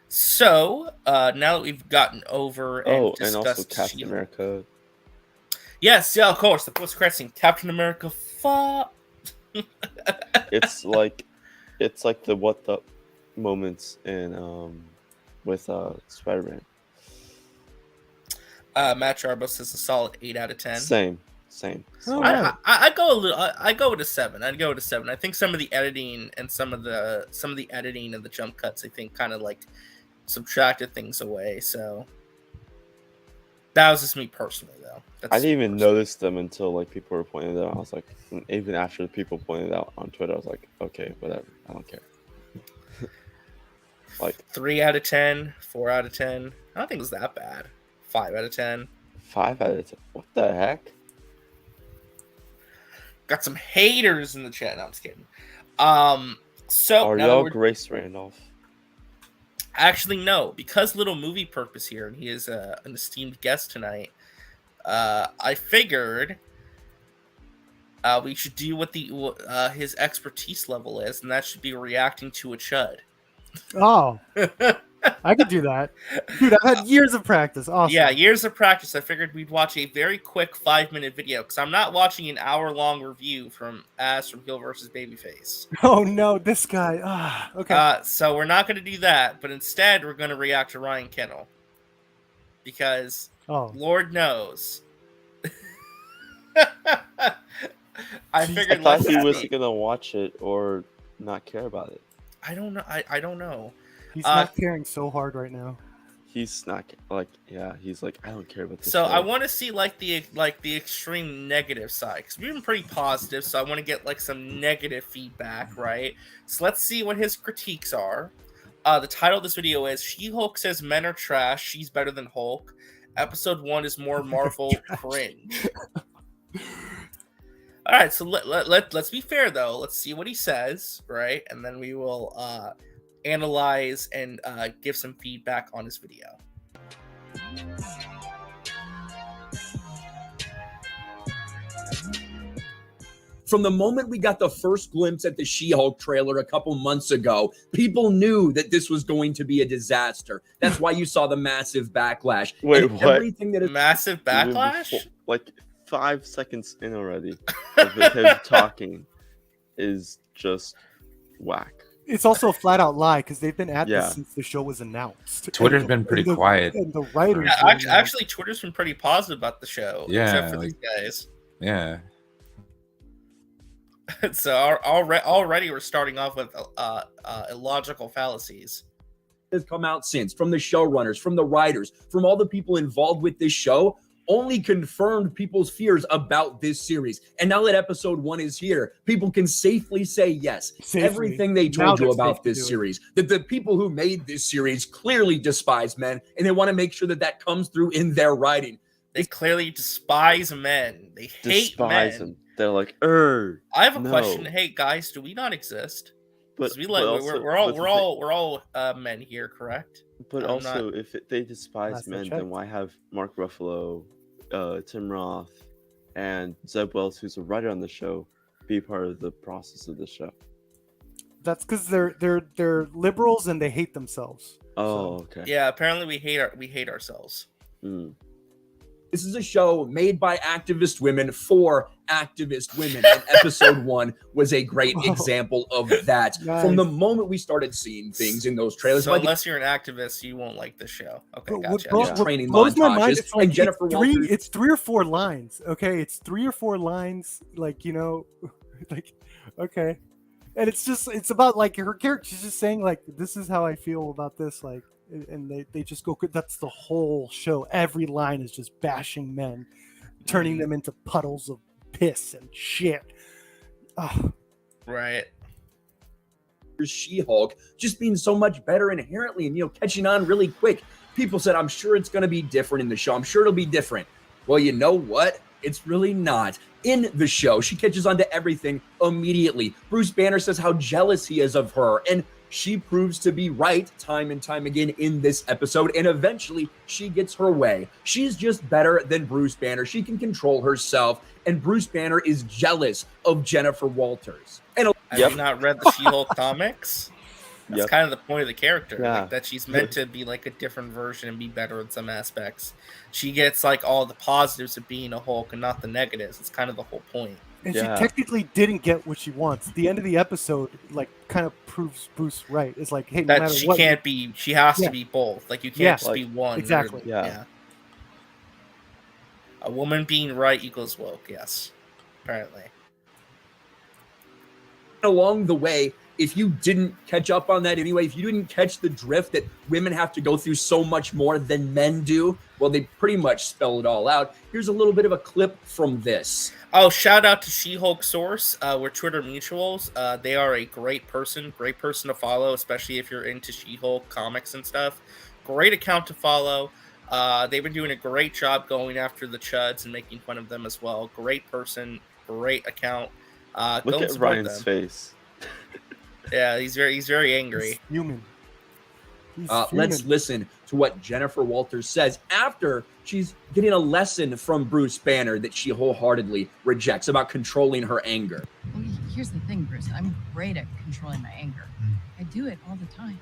[SPEAKER 2] So now that we've gotten over and discussed
[SPEAKER 5] and also Captain
[SPEAKER 2] Shield.
[SPEAKER 5] America.
[SPEAKER 2] Yes, yeah, of course. The post-credit scene, Captain America.
[SPEAKER 5] It's like the what the moments in with Spider-Man.
[SPEAKER 2] Matt Charbos is a solid 8 out of 10.
[SPEAKER 5] Same.
[SPEAKER 4] Oh,
[SPEAKER 2] I go a little. I go with a 7. I'd go with a 7. I think some of the editing and some of the editing and the jump cuts, I think, kind of like subtracted things away. So that was just me personally, though.
[SPEAKER 5] I didn't even notice them until like people were pointing it out. I was like, even after the people pointed it out on Twitter, I was like, okay, whatever, I don't care. Like
[SPEAKER 2] 3 out of 10, 4 out of 10. I don't think it was that bad. 5 out of 10.
[SPEAKER 5] 5 out of 10. What the heck?
[SPEAKER 2] Got some haters in the chat. No, I'm just kidding. So
[SPEAKER 5] Are y'all Grace Randolph?
[SPEAKER 2] Actually, no, because Little Movie Purpose here, and he is an esteemed guest tonight. I figured we should do what his expertise level is, and that should be reacting to a chud.
[SPEAKER 4] Oh, I could do that, dude. I've had years of practice. Awesome.
[SPEAKER 2] Yeah, years of practice. I figured we'd watch a very quick 5-minute video because I'm not watching an hour-long review from Heel versus Babyface.
[SPEAKER 4] Oh no, this guy. Okay.
[SPEAKER 2] So we're not going to do that, but instead we're going to react to Ryan Kennel because Lord knows. I
[SPEAKER 5] thought he was going to watch it or not care about it.
[SPEAKER 2] I don't know. I don't know.
[SPEAKER 4] He's not caring so hard right now.
[SPEAKER 5] He's not like, he's like, I don't care about this.
[SPEAKER 2] So I want to see like the extreme negative side because we've been pretty positive. So I want to get like some negative feedback, right? So let's see what his critiques are. The title of this video is "She-Hulk says men are trash. She's better than Hulk." Episode 1 is more Marvel cringe. All right, so let's be fair though. Let's see what he says, right? And then we will analyze and give some feedback on his video.
[SPEAKER 6] From the moment we got the first glimpse at the She-Hulk trailer a couple months ago, people knew that this was going to be a disaster. That's why you saw the massive backlash.
[SPEAKER 5] Wait,
[SPEAKER 6] and
[SPEAKER 5] what?
[SPEAKER 6] Everything that is
[SPEAKER 2] Massive backlash?
[SPEAKER 5] Like 5 seconds in already of him talking is just whack.
[SPEAKER 4] It's also a flat out lie because they've been at this since the show was announced.
[SPEAKER 3] Twitter's been pretty quiet.
[SPEAKER 4] And the writers.
[SPEAKER 2] Yeah, actually, Twitter's been pretty positive about the show.
[SPEAKER 3] Yeah,
[SPEAKER 2] except for these guys.
[SPEAKER 3] Yeah.
[SPEAKER 2] So already we're starting off with illogical fallacies.
[SPEAKER 6] has come out since, from the showrunners, from the writers, from all the people involved with this show, only confirmed people's fears about this series. And now that episode 1 is here, people can safely say yes. Everything they told you about this series, that the people who made this series clearly despise men, and they want to make sure that that comes through in their writing.
[SPEAKER 2] They clearly despise men. They hate men.
[SPEAKER 5] Them. They're like,
[SPEAKER 2] I have a question. Hey guys, do we not exist? But we're all men here, correct?
[SPEAKER 5] But also, if they despise men, then why have Mark Ruffalo, Tim Roth, and Zeb Wells, who's a writer on the show, be part of the process of the show?
[SPEAKER 4] That's because they're liberals and they hate themselves.
[SPEAKER 5] Oh, okay.
[SPEAKER 2] Yeah, apparently we hate ourselves.
[SPEAKER 6] This is a show made by activist women for activist women. And episode 1 was a great example of that. Nice. From the moment we started seeing things in those trailers.
[SPEAKER 2] So unless you're an activist, you won't like the show. Okay, gotcha.
[SPEAKER 6] Training blows my mind. It's like Jennifer Walters.
[SPEAKER 4] It's 3 or 4 lines. Okay, it's 3 or 4 lines. Like, you know, like, okay. And it's about like her character. She's just saying like, this is how I feel about this. Like, and they just go, that's the whole show. Every line is just bashing men, turning them into puddles of piss and shit. Oh.
[SPEAKER 2] Right.
[SPEAKER 6] She-Hulk just being so much better inherently and, you know, catching on really quick. People said, I'm sure it's going to be different in the show. I'm sure it'll be different. Well, you know what? It's really not. In the show, she catches on to everything immediately. Bruce Banner says how jealous he is of her, and She proves to be right time and time again in this episode, and eventually she gets her way. She's just better than Bruce Banner. She can control herself, and Bruce Banner is jealous of Jennifer Walters. And
[SPEAKER 2] Have you not read the She-Hulk comics? That's kind of the point of the character, like, that she's meant to be like a different version and be better in some aspects. She gets like all the positives of being a Hulk and not the negatives. It's kind of the whole point.
[SPEAKER 4] And she technically didn't get what she wants. The end of the episode, like, kind of proves Bruce right. It's like, hey, no
[SPEAKER 2] that
[SPEAKER 4] matter
[SPEAKER 2] she
[SPEAKER 4] what,
[SPEAKER 2] can't be. She has to be both. Like, you can't just be one.
[SPEAKER 4] Exactly.
[SPEAKER 2] A woman being right equals woke. Yes, apparently.
[SPEAKER 6] Along the way, if you didn't catch up on that anyway, if you didn't catch the drift that women have to go through so much more than men do, well, they pretty much spell it all out. Here's a little bit of a clip from this.
[SPEAKER 2] Oh, shout out to She-Hulk Source. We're Twitter mutuals. They are a great person to follow, especially if you're into She-Hulk comics and stuff. Great account to follow. They've been doing a great job going after the chuds and making fun of them as well. Great person, great account.
[SPEAKER 5] Look at Ryan's face.
[SPEAKER 2] Yeah, he's very angry.
[SPEAKER 4] He's human.
[SPEAKER 6] Let's listen to what Jennifer Walters says after she's getting a lesson from Bruce Banner that she wholeheartedly rejects about controlling her anger.
[SPEAKER 7] Well, here's the thing, Bruce. I'm great at controlling my anger. I do it all the time.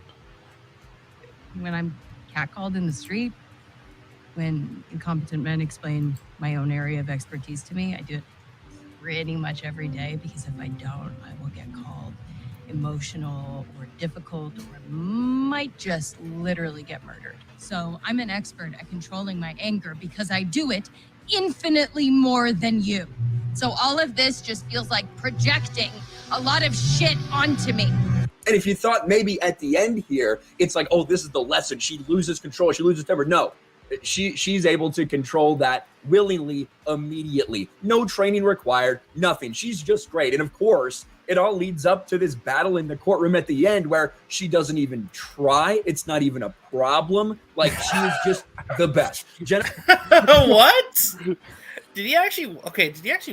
[SPEAKER 7] When I'm catcalled in the street, when incompetent men explain my own area of expertise to me, I do it pretty much every day, because if I don't, I will get called emotional or difficult, or might just literally get murdered. So I'm an expert at controlling my anger because I do it infinitely more than you. So all of this just feels like projecting a lot of shit onto me.
[SPEAKER 6] And if you thought maybe at the end here, it's like, oh, this is the lesson. She loses control. She loses temper. No, she's able to control that willingly, immediately. No training required, nothing. She's just great. And of course, it all leads up to this battle in the courtroom at the end where she doesn't even try. It's not even a problem. Like, she is just the best.
[SPEAKER 2] What? Did he actually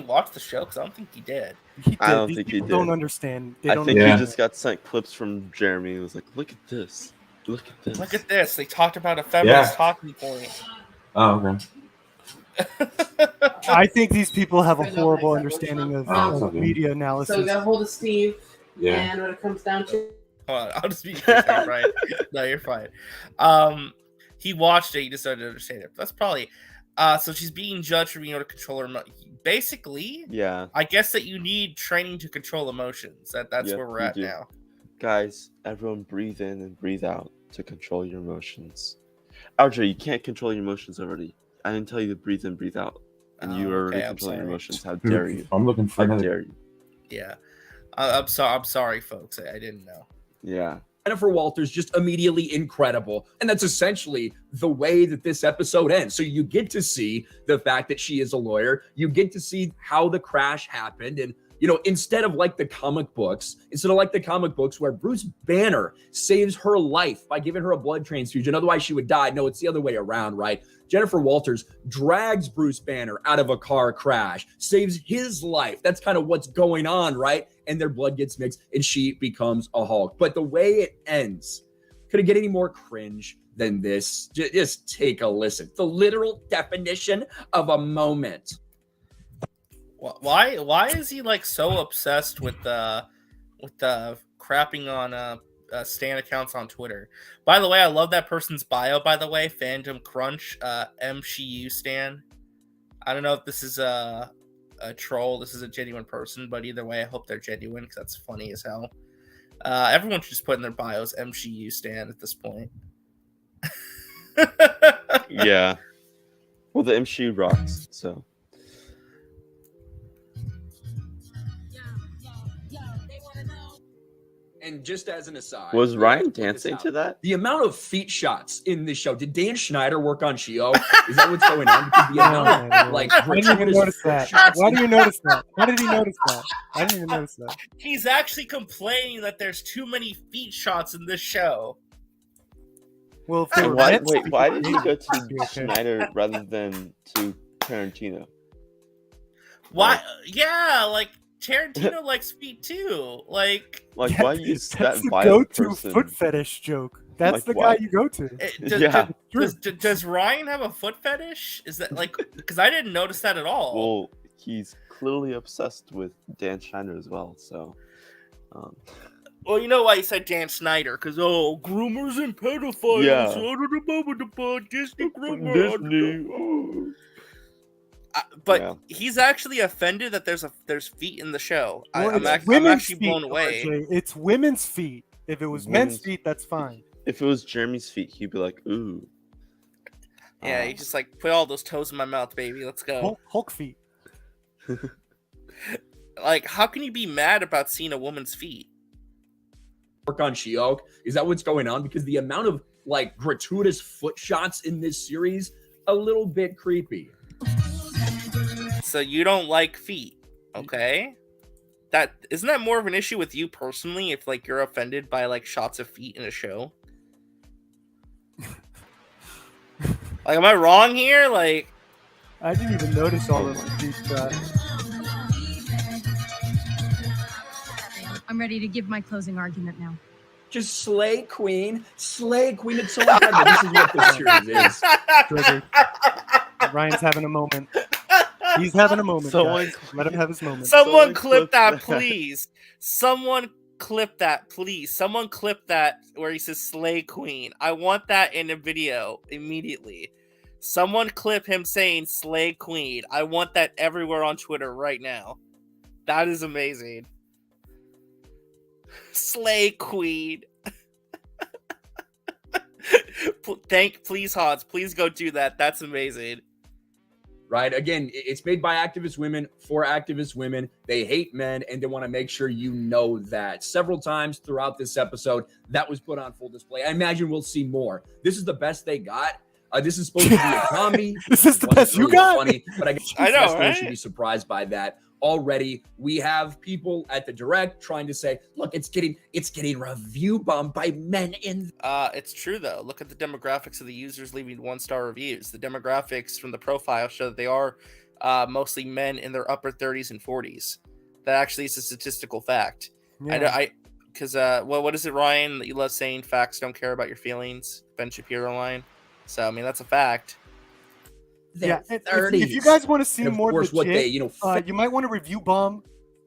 [SPEAKER 2] watch the show? Because I don't think he did.
[SPEAKER 5] I don't think he did.
[SPEAKER 4] Don't understand.
[SPEAKER 5] I think he just got sent clips from Jeremy. He was like, look at this. Look at this.
[SPEAKER 2] Look at this. They talked about a feminist talking point.
[SPEAKER 3] Oh, okay.
[SPEAKER 4] I think these people have a horrible understanding of media analysis.
[SPEAKER 8] So we got a hold of Steve, and when it comes down to...
[SPEAKER 2] Hold on, I'll just be right. No, you're fine. He watched it. He just started to understand it. That's probably... so she's being judged for being able to control her basically.
[SPEAKER 5] Yeah.
[SPEAKER 2] I guess that you need training to control emotions. That's where we're at now.
[SPEAKER 5] Guys, everyone breathe in and breathe out to control your emotions. Audrey, you can't control your emotions already. I didn't tell you to breathe in, breathe out. And you are already controlling your emotions. How dare you?
[SPEAKER 3] I'm looking for
[SPEAKER 5] How dare you?
[SPEAKER 2] Yeah. I'm sorry, folks. I didn't know.
[SPEAKER 5] Yeah.
[SPEAKER 6] Jennifer Walters, just immediately incredible. And that's essentially the way that this episode ends. So you get to see the fact that she is a lawyer. You get to see how the crash happened. And, you know, instead of like the comic books where Bruce Banner saves her life by giving her a blood transfusion, otherwise she would die. No, it's the other way around, right? Jennifer Walters drags Bruce Banner out of a car crash, saves his life. That's kind of what's going on, right? And their blood gets mixed and she becomes a Hulk. But the way it ends, could it get any more cringe than this? Just take a listen. The literal definition of a moment.
[SPEAKER 2] Why is he like so obsessed with the crapping on stan accounts on Twitter? By the way, I love that person's bio. By the way, Fandom Crunch, MCU stan. I don't know if this is a troll. This is a genuine person, but either way, I hope they're genuine because that's funny as hell. Everyone should just put in their bios MCU stan at this point.
[SPEAKER 5] Yeah. Well, the MCU rocks, so.
[SPEAKER 6] And just as an aside,
[SPEAKER 5] was Ryan dancing to that?
[SPEAKER 6] The amount of feet shots in this show. Did Dan Schneider work on Shio? Is that what's going on? Because the amount of, like,
[SPEAKER 4] I didn't even notice that. Why do you notice that? Why did he notice that? I didn't even notice that.
[SPEAKER 2] He's actually complaining that there's too many feet shots in this show.
[SPEAKER 4] Well,
[SPEAKER 5] why did you go to Schneider rather than to Tarantino?
[SPEAKER 2] Why? Yeah, like Tarantino likes feet too. Like
[SPEAKER 5] why use that
[SPEAKER 4] That's the
[SPEAKER 5] violent
[SPEAKER 4] go-to
[SPEAKER 5] person?
[SPEAKER 4] foot fetish joke. That's
[SPEAKER 5] Like,
[SPEAKER 4] the
[SPEAKER 5] why?
[SPEAKER 4] guy you go to.
[SPEAKER 5] Yeah.
[SPEAKER 2] Does Ryan have a foot fetish? Is that like because I didn't notice that at all.
[SPEAKER 5] Well, he's clearly obsessed with Dan Schneider as well. So,
[SPEAKER 2] Well, you know why he said Dan Snyder? Because groomers and pedophiles.
[SPEAKER 5] Yeah.
[SPEAKER 2] Disney groomer. But
[SPEAKER 5] Yeah.
[SPEAKER 2] he's actually offended that there's feet in the show.
[SPEAKER 4] Well,
[SPEAKER 2] I'm
[SPEAKER 4] it's
[SPEAKER 2] actually
[SPEAKER 4] women's
[SPEAKER 2] blown
[SPEAKER 4] feet,
[SPEAKER 2] away.
[SPEAKER 4] RJ. It's women's feet. If it was men's feet, that's fine.
[SPEAKER 5] If it was Jeremy's feet, he'd be like, "Ooh."
[SPEAKER 2] Yeah, he just like put all those toes in my mouth, baby. Let's go.
[SPEAKER 4] Hulk feet.
[SPEAKER 2] Like, how can you be mad about seeing a woman's feet?
[SPEAKER 6] Work on She-Hulk. Is that what's going on? Because the amount of like gratuitous foot shots in this series, a little bit creepy.
[SPEAKER 2] So you don't like feet, okay? That isn't that more of an issue with you personally if like you're offended by like shots of feet in a show? Like, am I wrong here? Like,
[SPEAKER 4] I didn't even notice all those feet shots.
[SPEAKER 7] I'm ready to give my closing argument now.
[SPEAKER 6] Just slay queen. It's so incredible. This is what this series is.
[SPEAKER 4] Triggered. Ryan's having a moment. He's having a moment. Guys. Let him have his moment.
[SPEAKER 2] Someone clip that, please. Someone clip that, please. Someone clip that where he says slay queen. I want that in a video immediately. Someone clip him saying slay queen. I want that everywhere on Twitter right now. That is amazing. Slay queen. Please, Hans, please go do that. That's amazing.
[SPEAKER 6] Right? Again, it's made by activist women for activist women. They hate men, and they want to make sure you know that. Several times throughout this episode, that was put on full display. I imagine we'll see more. This is the best they got. This is supposed to be a comedy.
[SPEAKER 4] Is this the best you got?
[SPEAKER 6] Funny, but I guess
[SPEAKER 2] I know, right?
[SPEAKER 6] should be surprised by that. Already, we have people at the direct trying to say, "Look, it's getting review bombed by men in."
[SPEAKER 2] It's true though. Look at the demographics of the users leaving 1-star reviews. The demographics from the profile show that they are mostly men in their upper 30s and 40s. That actually is a statistical fact.
[SPEAKER 4] Yeah.
[SPEAKER 2] Because what is it, Ryan, that you love saying? Facts don't care about your feelings. Ben Shapiro line. So I mean that's a fact.
[SPEAKER 4] Yeah, if you guys want to see more legit,
[SPEAKER 6] what they,
[SPEAKER 4] you might want to review bomb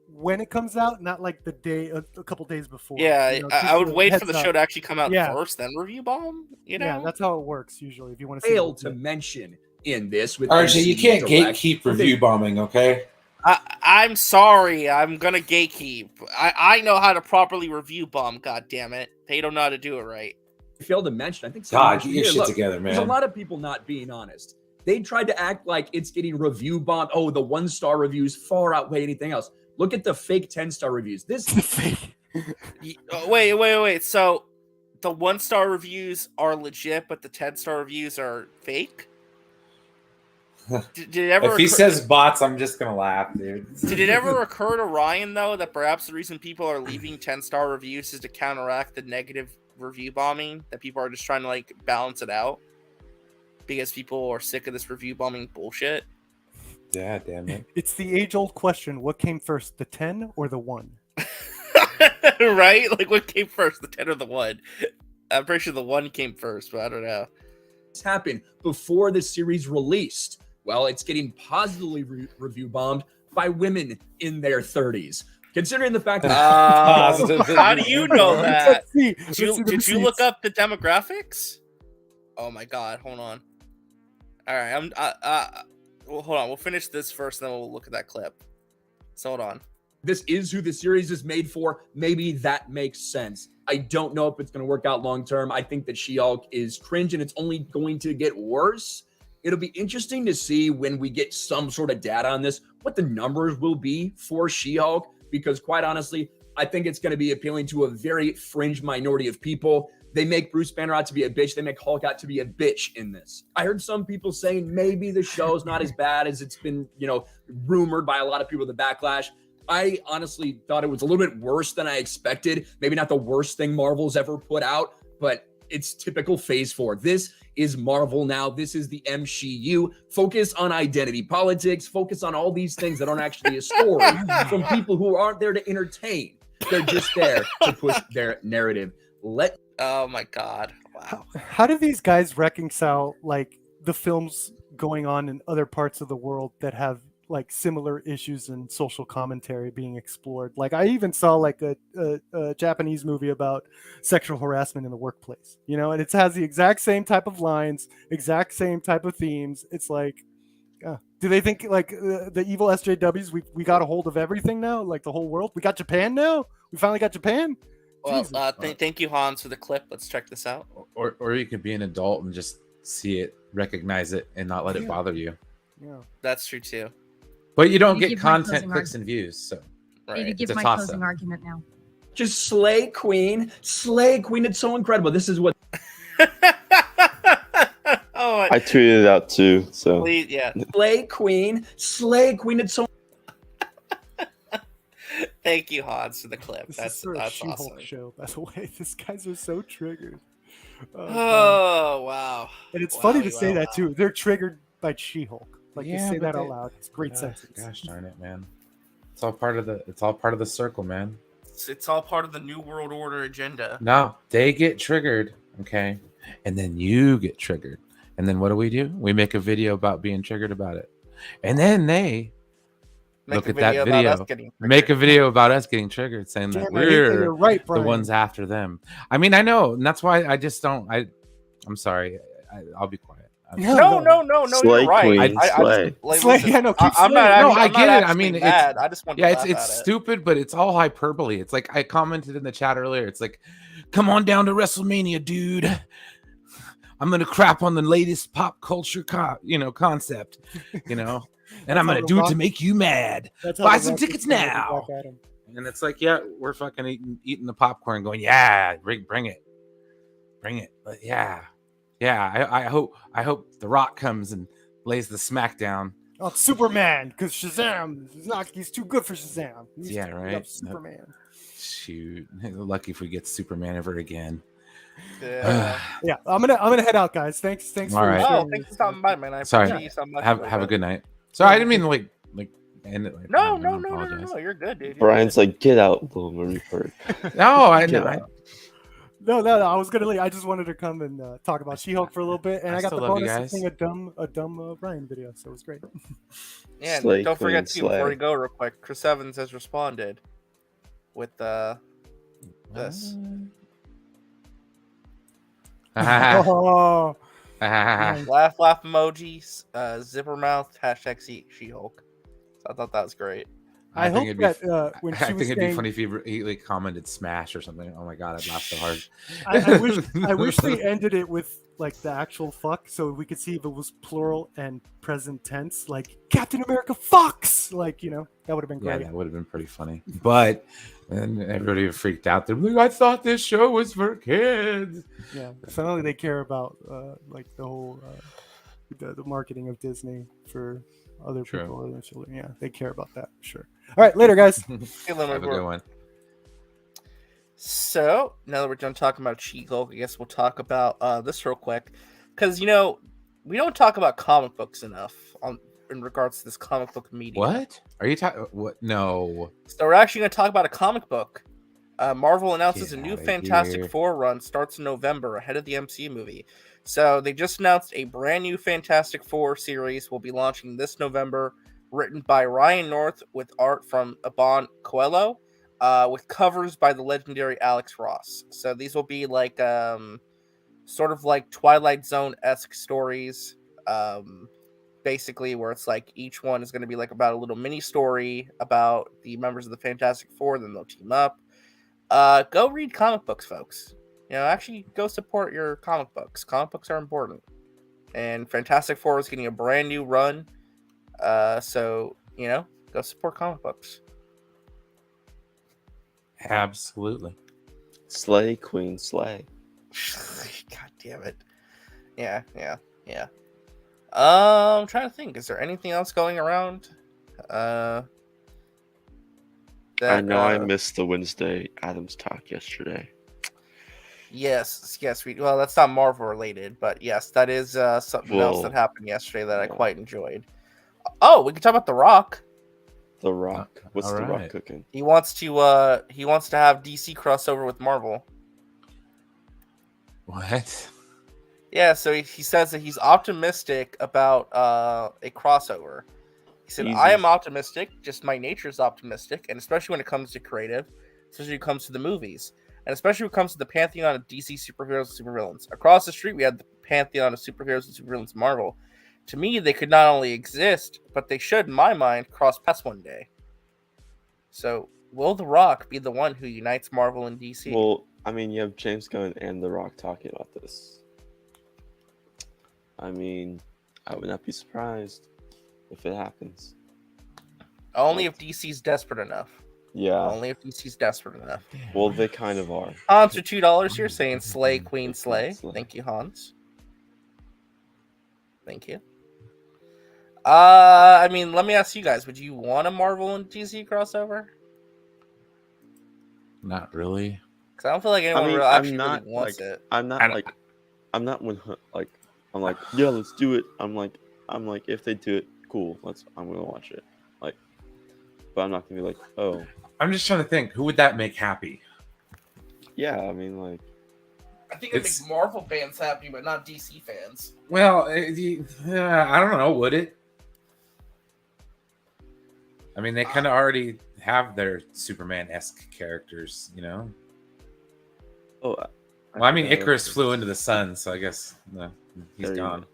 [SPEAKER 4] when it comes out, not like the day a couple days before.
[SPEAKER 2] Yeah, I would wait for the
[SPEAKER 4] heads
[SPEAKER 2] show
[SPEAKER 4] up.
[SPEAKER 2] to actually come out
[SPEAKER 4] Yeah.
[SPEAKER 2] first, then review bomb. You know,
[SPEAKER 4] Yeah, that's how it works usually. If you want to see
[SPEAKER 6] failed to mention in this with
[SPEAKER 3] RJ, you can't
[SPEAKER 6] Direct.
[SPEAKER 3] gatekeep review bombing, okay?
[SPEAKER 2] I'm sorry. I'm gonna gatekeep. I know how to properly review bomb. God damn it, they don't know how to do it right.
[SPEAKER 6] Failed to mention. I think.
[SPEAKER 3] God, get your shit together,
[SPEAKER 6] There's a
[SPEAKER 3] man.
[SPEAKER 6] lot of people not being honest. They tried to act like it's getting review bombed. Oh, the 1-star reviews far outweigh anything else. Look at the fake 10-star reviews. This
[SPEAKER 2] Wait. So the 1-star reviews are legit, but the 10-star reviews are fake? Did it ever
[SPEAKER 3] If he says bots, I'm just gonna laugh, dude.
[SPEAKER 2] Did it ever occur to Ryan, though, that perhaps the reason people are leaving 10-star reviews is to counteract the negative review bombing? That people are just trying to, like, balance it out? Because people are sick of this review bombing bullshit?
[SPEAKER 3] Yeah, damn it.
[SPEAKER 4] It's the age-old question: what came first, the 10 or the 1?
[SPEAKER 2] Right? Like, what came first, the 10 or the 1? I'm pretty sure the 1 came first, but I don't know.
[SPEAKER 6] This happened before the series released. Well, it's getting positively review bombed by women in their 30s. Considering the fact that
[SPEAKER 2] how do you know that?
[SPEAKER 4] Let's see the
[SPEAKER 2] Did you look
[SPEAKER 4] receipts.
[SPEAKER 2] up the demographics? Oh my god, hold on. All right, well, hold on. We'll finish this first, then we'll look at that clip. So hold on.
[SPEAKER 6] this is who the series is made for, maybe that makes sense. I don't know if it's going to work out long term. I think that She-Hulk is cringe and it's only going to get worse. It'll be interesting to see when we get some sort of data on this, what the numbers will be for She-Hulk, because quite honestly, I think it's going to be appealing to a very fringe minority of people. They make Bruce Banner out to be a bitch. They make Hulk out to be a bitch in this. I heard some people saying maybe the show's not as bad as it's been, rumored by a lot of people, the backlash. I honestly thought it was a little bit worse than I expected. Maybe not the worst thing Marvel's ever put out, but it's typical phase 4. This is Marvel now. This is the MCU. Focus on identity politics. Focus on all these things that aren't actually a story from people who aren't there to entertain. They're just there to push their narrative.
[SPEAKER 2] Oh my God! Wow.
[SPEAKER 4] How do these guys reconcile like the films going on in other parts of the world that have like similar issues and social commentary being explored? Like I even saw like a Japanese movie about sexual harassment in the workplace, you know, and it has the exact same type of lines, exact same type of themes. It's like, do they think like the evil SJWs, we got a hold of everything now, like the whole world? We got Japan now. We finally got Japan.
[SPEAKER 2] Well, thank you, Hans, for the clip. Let's check this out.
[SPEAKER 3] Or you could be an adult and just see it, recognize it, and not let it bother you.
[SPEAKER 4] Yeah,
[SPEAKER 2] that's true too.
[SPEAKER 3] But you don't get content, clicks, and views. So
[SPEAKER 7] right. To give my closing argument now.
[SPEAKER 6] Just slay queen, slay queen. It's so incredible. This is what.
[SPEAKER 2] Oh,
[SPEAKER 5] I tweeted it out too. So
[SPEAKER 2] please, yeah.
[SPEAKER 6] Slay queen, slay queen. It's so.
[SPEAKER 2] Thank you, Hans, for the clip. That's
[SPEAKER 4] She-Hulk
[SPEAKER 2] awesome.
[SPEAKER 4] Show, by the way. These guys are so triggered.
[SPEAKER 2] Oh wow!
[SPEAKER 4] And it's funny to say that too. They're triggered by She-Hulk. Like you say that out loud. It's a great sentence.
[SPEAKER 3] Gosh darn it, man! It's all part of the circle, man.
[SPEAKER 2] It's all part of the New World Order agenda.
[SPEAKER 3] No, they get triggered, okay, and then you get triggered, and then what do? We make a video about being triggered about it, and then they look at that video, make a video about us getting triggered, saying that we're
[SPEAKER 4] right,
[SPEAKER 3] the ones after them. I mean, I know, and that's why I just don't. I'm sorry. I'll be quiet.
[SPEAKER 2] No,
[SPEAKER 5] slay
[SPEAKER 2] you're right.
[SPEAKER 5] Queen, slay.
[SPEAKER 2] I'm not.
[SPEAKER 3] I get it. I mean,
[SPEAKER 2] mad. I just want.
[SPEAKER 3] It's stupid, but it's all hyperbole. It's like I commented in the chat earlier. It's like, come on down to WrestleMania, dude. I'm gonna crap on the latest pop culture, concept, and I'm gonna do it to make you mad. Buy some tickets now. And it's like, yeah, we're fucking eating the popcorn, going, yeah, bring it. But yeah. I hope The Rock comes and lays the smackdown.
[SPEAKER 4] Oh, it's Superman, because Shazam, he's too good for Shazam.
[SPEAKER 3] Right.
[SPEAKER 4] Superman.
[SPEAKER 3] Shoot, lucky if we get Superman ever again.
[SPEAKER 2] Yeah.
[SPEAKER 4] Yeah, I'm gonna head out, guys. Thanks.
[SPEAKER 3] All right.
[SPEAKER 2] Oh, thanks for stopping by, man. I appreciate you so much.
[SPEAKER 3] Have a good night. Sorry, I didn't mean to like end it. Like,
[SPEAKER 2] no, you're good, dude.
[SPEAKER 5] Brian's like, get out, little Marie Bird.
[SPEAKER 3] No, I know.
[SPEAKER 4] No, I was gonna leave. I just wanted to come and talk about She-Hulk for a little bit, and I got the bonus of seeing a dumb Ryan video, so it was great.
[SPEAKER 2] Yeah, and don't forget too, before we go real quick, Chris Evans has responded with this.
[SPEAKER 4] Oh,
[SPEAKER 2] laugh emojis, zipper mouth, hashtag She-Hulk. So I thought that was great.
[SPEAKER 4] I hope that when she
[SPEAKER 3] I
[SPEAKER 4] was
[SPEAKER 3] think it'd
[SPEAKER 4] saying,
[SPEAKER 3] be funny if he like commented "smash" or something. Oh my god, I'd laugh so hard.
[SPEAKER 4] I wish they ended it with like the actual fuck, so we could see if it was plural and present tense, like Captain America fucks. Like that would have been great.
[SPEAKER 3] Yeah, that would have been pretty funny. But then everybody freaked out. They're like, I thought this show was for kids.
[SPEAKER 4] Yeah, finally they care about like the whole the marketing of Disney for other people, other children. Yeah, they care about that for sure. All right, later, guys.
[SPEAKER 3] Have a good one.
[SPEAKER 2] So now that we're done talking about She-Hulk, I guess we'll talk about this real quick, because we don't talk about comic books enough in regards to this comic book media.
[SPEAKER 3] What are you talking? What? No.
[SPEAKER 2] So we're actually going to talk about a comic book. Marvel announces a new Fantastic Four run starts in November ahead of the MCU movie. So they just announced a brand new Fantastic Four series will be launching this November, written by Ryan North with art from Iban Coelho, with covers by the legendary Alex Ross. So these will be like sort of like Twilight Zone-esque stories, basically, where it's like each one is going to be like about a little mini story about the members of the Fantastic Four, then they'll team up. Go read comic books, folks. Actually go support your comic books. Comic books are important. And Fantastic Four is getting a brand new run. So, go support comic books.
[SPEAKER 3] Absolutely.
[SPEAKER 5] Slay, Queen, slay.
[SPEAKER 2] God damn it. Yeah. I'm trying to think. Is there anything else going around?
[SPEAKER 5] I know I missed the Wednesday Addams talk yesterday.
[SPEAKER 2] Yes. Well, that's not Marvel related, but yes, that is something else that happened yesterday that I quite enjoyed. Oh, we can talk about The Rock.
[SPEAKER 5] The Rock. What's
[SPEAKER 3] all
[SPEAKER 5] The Rock
[SPEAKER 3] right.
[SPEAKER 5] cooking?
[SPEAKER 2] He wants to have DC crossover with Marvel.
[SPEAKER 3] What?
[SPEAKER 2] Yeah, so he says that he's optimistic about a crossover. He said,
[SPEAKER 5] Easy.
[SPEAKER 2] I am optimistic, just my nature is optimistic, and especially when it comes to creative, especially when it comes to the movies, and especially when it comes to the pantheon of DC superheroes and supervillains. Across the street, we have the pantheon of superheroes and supervillains Marvel. To me, they could not only exist, but they should, in my mind, cross paths one day. So, will The Rock be the one who unites Marvel and DC?
[SPEAKER 5] Well, I mean, you have James Gunn and The Rock talking about this. I mean, I would not be surprised if it happens.
[SPEAKER 2] Only if DC's desperate enough.
[SPEAKER 5] Yeah.
[SPEAKER 2] Only if DC's desperate enough.
[SPEAKER 5] Well, they kind of are.
[SPEAKER 2] Hans for $2 here saying Slay Queen Slay. Thank you, Hans. Thank you. I mean, let me ask you guys: would you want a Marvel and DC crossover?
[SPEAKER 3] Not really.
[SPEAKER 2] Because I don't feel like anyone really wants it.
[SPEAKER 5] I'm not like, yeah, let's do it. I'm like, if they do it, cool. I'm gonna watch it. Like, but I'm not gonna be like, oh.
[SPEAKER 3] I'm just trying to think, who would that make happy?
[SPEAKER 5] Yeah, I mean, like,
[SPEAKER 2] I think it makes Marvel fans happy, but not DC fans.
[SPEAKER 3] Well, I don't know. Would it? I mean, they kind of already have their Superman-esque characters, you know?
[SPEAKER 5] Oh,
[SPEAKER 3] well, I mean, Icarus flew into the sun, so I guess he's gone.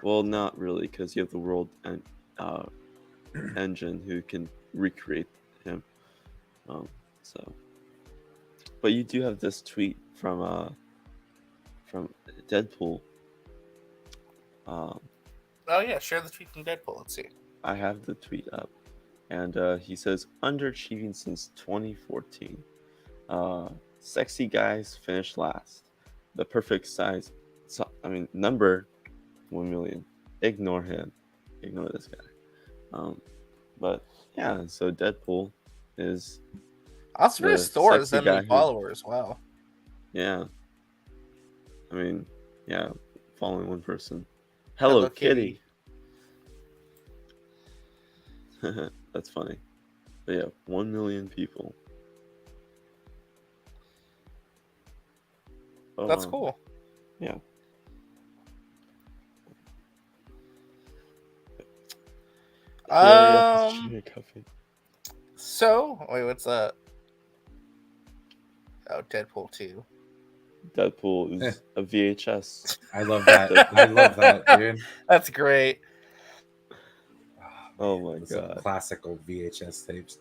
[SPEAKER 5] Well, not really, because you have the World Engine who can recreate him. So, but you do have this tweet from Deadpool.
[SPEAKER 2] Oh yeah, share the tweet from Deadpool. Let's see.
[SPEAKER 5] I have the tweet up, and he says, underachieving since 2014. Sexy guys finished last. The perfect size. Number 1 million. Ignore him. Ignore this guy. But yeah, so Deadpool is.
[SPEAKER 2] Oscar Thor has that many followers. Wow.
[SPEAKER 5] Yeah. I mean, yeah, following one person. Hello Kitty. That's funny. But yeah, 1 million people.
[SPEAKER 2] That's cool.
[SPEAKER 5] Yeah.
[SPEAKER 2] So, wait, what's that? Oh, Deadpool 2.
[SPEAKER 5] Deadpool is a VHS.
[SPEAKER 3] I love that. I love that, dude.
[SPEAKER 2] That's great.
[SPEAKER 5] Oh my god.
[SPEAKER 3] Classic old VHS tapes.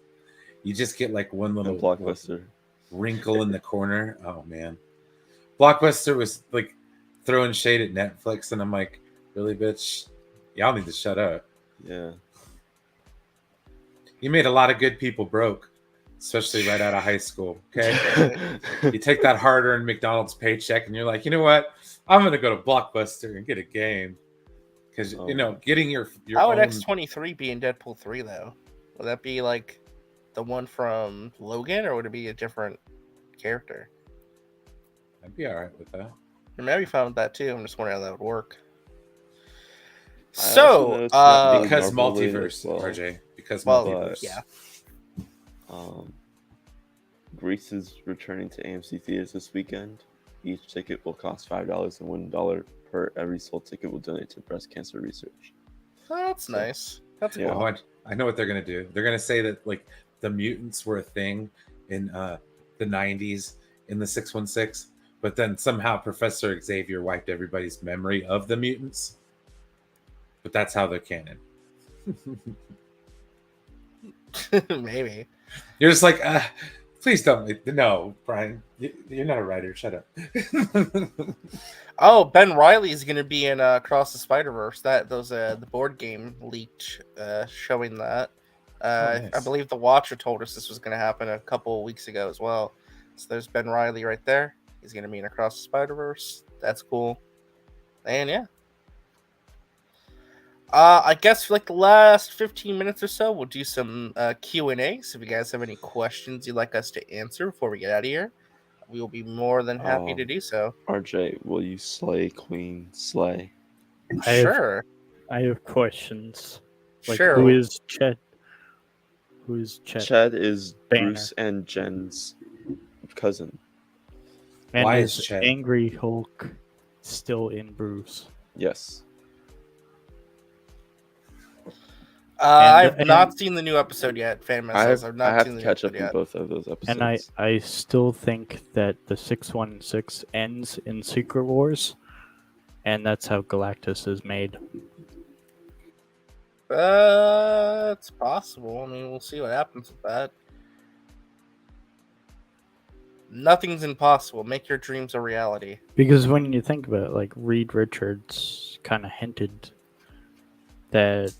[SPEAKER 3] You just get like one little
[SPEAKER 5] Blockbuster
[SPEAKER 3] wrinkle in the corner. Oh man. Blockbuster was like throwing shade at Netflix, and I'm like, really, bitch? Y'all need to shut up.
[SPEAKER 5] Yeah.
[SPEAKER 3] You made a lot of good people broke, especially right out of high school. Okay. You take that hard-earned McDonald's paycheck, and you're like, you know what? I'm gonna go to Blockbuster and get a game. Because getting your
[SPEAKER 2] how would X-23 be in Deadpool 3 though? Would that be like the one from Logan, or would it be a different character?
[SPEAKER 3] I'd be all right with that.
[SPEAKER 2] Or maybe found that too. I'm just wondering how that would work. So,
[SPEAKER 3] because multiverse, RJ. Because multiverse.
[SPEAKER 2] Yeah.
[SPEAKER 5] Grease is returning to AMC theaters this weekend. Each ticket will cost $5, and $1 per every sold ticket will donate to breast cancer research.
[SPEAKER 2] Oh, that's nice. That's cool.
[SPEAKER 3] Oh, I know what they're gonna do. They're gonna say that like the mutants were a thing in the 90s in the 616, but then somehow Professor Xavier wiped everybody's memory of the mutants. But that's how they're canon.
[SPEAKER 2] Maybe.
[SPEAKER 3] You're just like, please don't. No, Brian, you're not a writer. Shut up.
[SPEAKER 2] Oh, Ben Reilly is going to be in Across the Spider-Verse. The board game leaked showing that. Nice. I believe The Watcher told us this was going to happen a couple of weeks ago as well. So there's Ben Reilly right there. He's going to be in Across the Spider-Verse. That's cool. And yeah. I guess for like the last 15 minutes or so, we'll do some Q&A. So if you guys have any questions you'd like us to answer before we get out of here, we will be more than happy to do so.
[SPEAKER 5] RJ, will you slay Queen Slay?
[SPEAKER 2] Sure.
[SPEAKER 9] I have questions. Like,
[SPEAKER 2] Sure.
[SPEAKER 9] who is Chet? Who is Chet?
[SPEAKER 5] Chet is
[SPEAKER 9] Banner.
[SPEAKER 5] Bruce and Jen's cousin.
[SPEAKER 9] And
[SPEAKER 3] Why
[SPEAKER 9] is
[SPEAKER 3] is Chet?
[SPEAKER 9] Angry Hulk still in Bruce?
[SPEAKER 5] Yes.
[SPEAKER 2] I've not seen the new episode yet. Fan
[SPEAKER 5] I
[SPEAKER 2] myself.
[SPEAKER 5] have,
[SPEAKER 2] I've not
[SPEAKER 5] I have
[SPEAKER 2] seen
[SPEAKER 5] to
[SPEAKER 2] the
[SPEAKER 5] catch
[SPEAKER 2] new
[SPEAKER 5] up
[SPEAKER 2] episode
[SPEAKER 5] in
[SPEAKER 2] yet.
[SPEAKER 5] both of those episodes.
[SPEAKER 9] And I still think that the 616 ends in Secret Wars, and that's how Galactus is made.
[SPEAKER 2] It's possible. I mean, we'll see what happens with that. Nothing's impossible. Make your dreams a reality.
[SPEAKER 9] Because when you think about it, like, Reed Richards kind of hinted that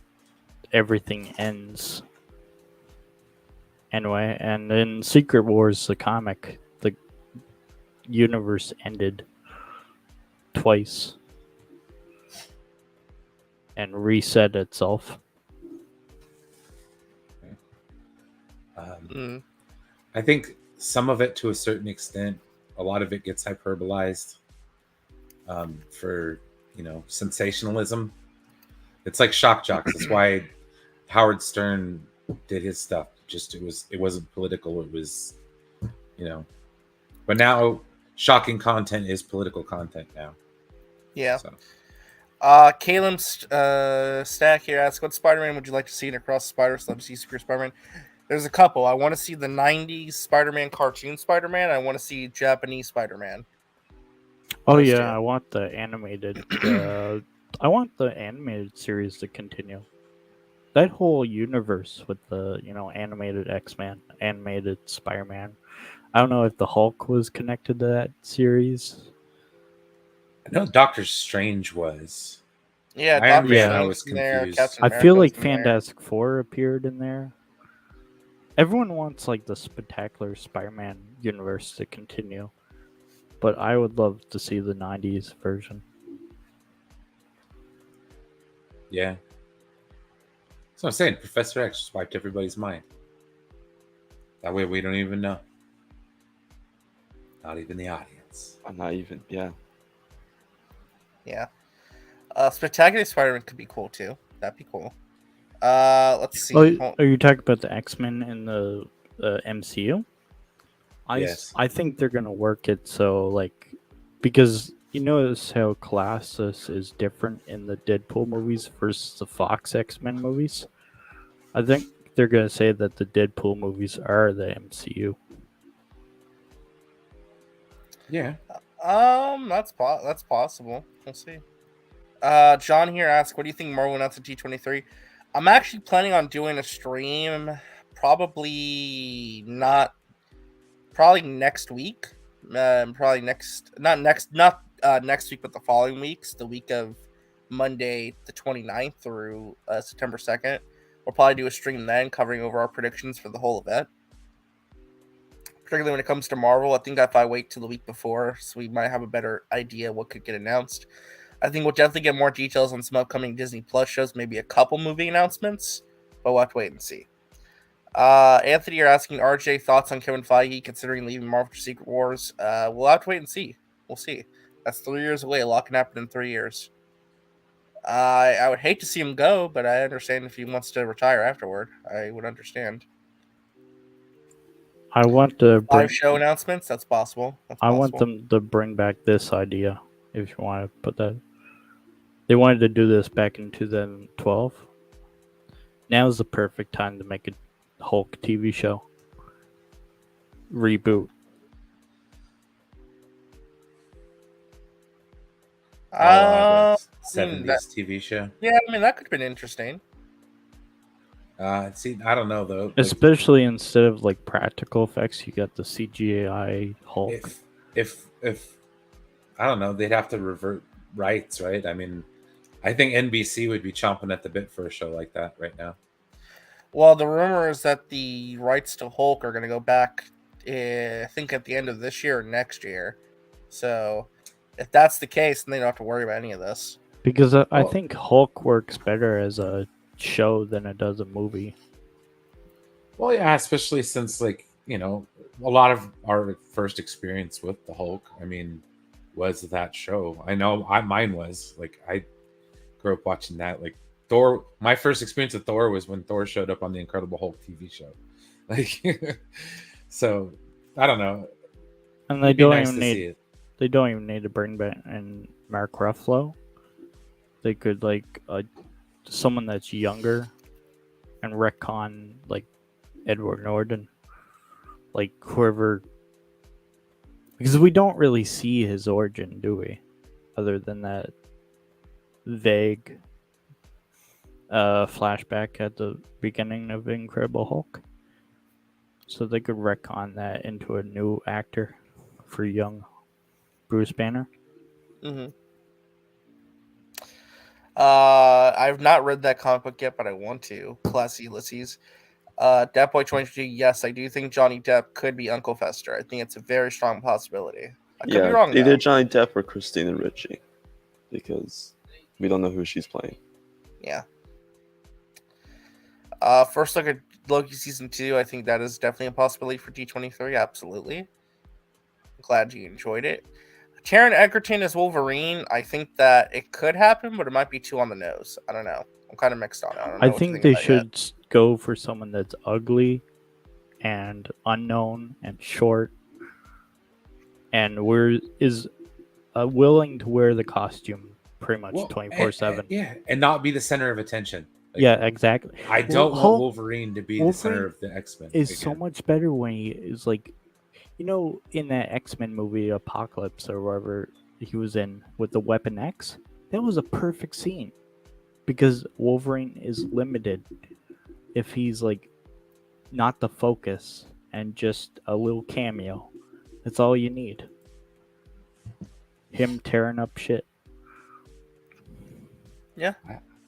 [SPEAKER 9] everything ends anyway, and in Secret Wars, the comic, the universe ended twice and reset itself.
[SPEAKER 3] I think some of it, to a certain extent, a lot of it gets hyperbolized for, sensationalism. It's like shock jocks. That's why Howard Stern did his stuff. Just it wasn't political. It was, But now shocking content is political content now.
[SPEAKER 2] Yeah.
[SPEAKER 3] So.
[SPEAKER 2] Caleb Stack here asks, what Spider-Man would you like to see in Across the Spider-Verse? Love to see Super Spider-Man. There's a couple. I want to see the 90s Spider-Man cartoon Spider-Man. I want to see Japanese Spider-Man.
[SPEAKER 9] Oh yeah, I want the animated. I want the animated series to continue. That whole universe with the animated X-Men, animated Spider-Man. I don't know if the Hulk was connected to that series.
[SPEAKER 3] I know Doctor Strange was.
[SPEAKER 2] Yeah,
[SPEAKER 3] Iron
[SPEAKER 2] Doctor
[SPEAKER 3] Man, I
[SPEAKER 2] Strange
[SPEAKER 3] was
[SPEAKER 2] in there,
[SPEAKER 3] confused.
[SPEAKER 2] Captain
[SPEAKER 9] I feel like
[SPEAKER 2] America's in there.
[SPEAKER 9] Fantastic Four appeared in there. Everyone wants like the Spectacular Spider-Man universe to continue, but I would love to see the 90s version.
[SPEAKER 3] Yeah. That's what I'm saying. Professor X just wiped everybody's mind. That way we don't even know. Not even the audience.
[SPEAKER 5] I'm not even, yeah.
[SPEAKER 2] Yeah. Spectacular Spider-Man could be cool too. That'd be cool. Let's see.
[SPEAKER 9] Oh, are you talking about the X-Men in the MCU?
[SPEAKER 3] Yes.
[SPEAKER 9] I think they're gonna work it so like, because you notice how Colossus is different in the Deadpool movies versus the Fox X-Men movies. I think they're gonna say that the Deadpool movies are the MCU.
[SPEAKER 3] Yeah.
[SPEAKER 2] That's possible. We'll see. John here asks, what do you think Marvel announced at G23? I'm actually planning on doing a stream, probably next week. Not next week, but the following weeks, the week of Monday the 29th through September 2nd. We'll probably do a stream then covering over our predictions for the whole event. Particularly when it comes to Marvel, I think if I wait till the week before, so we might have a better idea what could get announced. I think we'll definitely get more details on some upcoming Disney Plus shows, maybe a couple movie announcements, but we'll have to wait and see. Anthony, you're asking RJ thoughts on Kevin Feige considering leaving Marvel for Secret Wars. We'll have to wait and see. We'll see. That's 3 years away. A lot can happen in 3 years. I would hate to see him go, but I understand if he wants to retire afterward. I would understand.
[SPEAKER 9] I want to
[SPEAKER 2] Live show announcements. That's possible.
[SPEAKER 9] I want them to bring back this idea. If you want to put that, they wanted to do this back in 2012. Now is the perfect time to make a Hulk TV show reboot.
[SPEAKER 3] 70s TV show.
[SPEAKER 2] Yeah, I mean that could have been interesting.
[SPEAKER 3] See, I don't know though. Like,
[SPEAKER 9] especially instead of like practical effects, you got the CGI Hulk.
[SPEAKER 3] If I don't know, they'd have to revert rights, right? I mean, I think NBC would be chomping at the bit for a show like that right now.
[SPEAKER 2] Well, the rumor is that the rights to Hulk are going to go back, I think, at the end of this year or next year. So, if that's the case, then they don't have to worry about any of this.
[SPEAKER 9] Because I think Hulk works better as a show than it does a movie.
[SPEAKER 3] Well, yeah, especially since, like, a lot of our first experience with the Hulk, I mean, was that show. I know mine was like I grew up watching that. Like Thor, my first experience with Thor was when Thor showed up on the Incredible Hulk TV show. Like, so I don't know.
[SPEAKER 9] And they
[SPEAKER 3] It'd be
[SPEAKER 9] don't
[SPEAKER 3] nice
[SPEAKER 9] even
[SPEAKER 3] to see
[SPEAKER 9] need
[SPEAKER 3] it.
[SPEAKER 9] they don't even need to bring back in Mark Ruffalo. They could like someone that's younger and retcon like Edward Norton, like whoever, because we don't really see his origin, do we? Other than that vague flashback at the beginning of Incredible Hulk. So they could retcon that into a new actor for young Bruce Banner.
[SPEAKER 2] Mm-hmm. I've not read that comic book yet, but I want to. Classy Ulysses. Depp Boy 22, yes, I do think Johnny Depp could be Uncle Fester. I think it's a very strong possibility. I could be wrong,
[SPEAKER 5] either
[SPEAKER 2] though.
[SPEAKER 5] Johnny Depp or Christina Ricci, because we don't know who she's playing.
[SPEAKER 2] Yeah. First look at Loki Season 2, I think that is definitely a possibility for D23, absolutely. I'm glad you enjoyed it. Taron Egerton as Wolverine, I think that it could happen, but it might be too on the nose. I don't know. I'm kind of mixed on it. I don't know
[SPEAKER 9] I
[SPEAKER 2] what to
[SPEAKER 9] think
[SPEAKER 2] think
[SPEAKER 9] they
[SPEAKER 2] about yet.
[SPEAKER 9] should go for someone that's ugly and unknown and short and is willing to wear the costume pretty much 24/7.
[SPEAKER 3] Yeah, and not be the center of attention. Like,
[SPEAKER 9] Yeah, exactly.
[SPEAKER 3] I don't want Wolverine to be the center of the X-Men.
[SPEAKER 9] Is so much better when he is like, in that X-Men movie Apocalypse or wherever he was in with the Weapon X. That was a perfect scene because Wolverine is limited if he's like not the focus and just a little cameo. That's all you need. Him tearing up shit.
[SPEAKER 2] Yeah.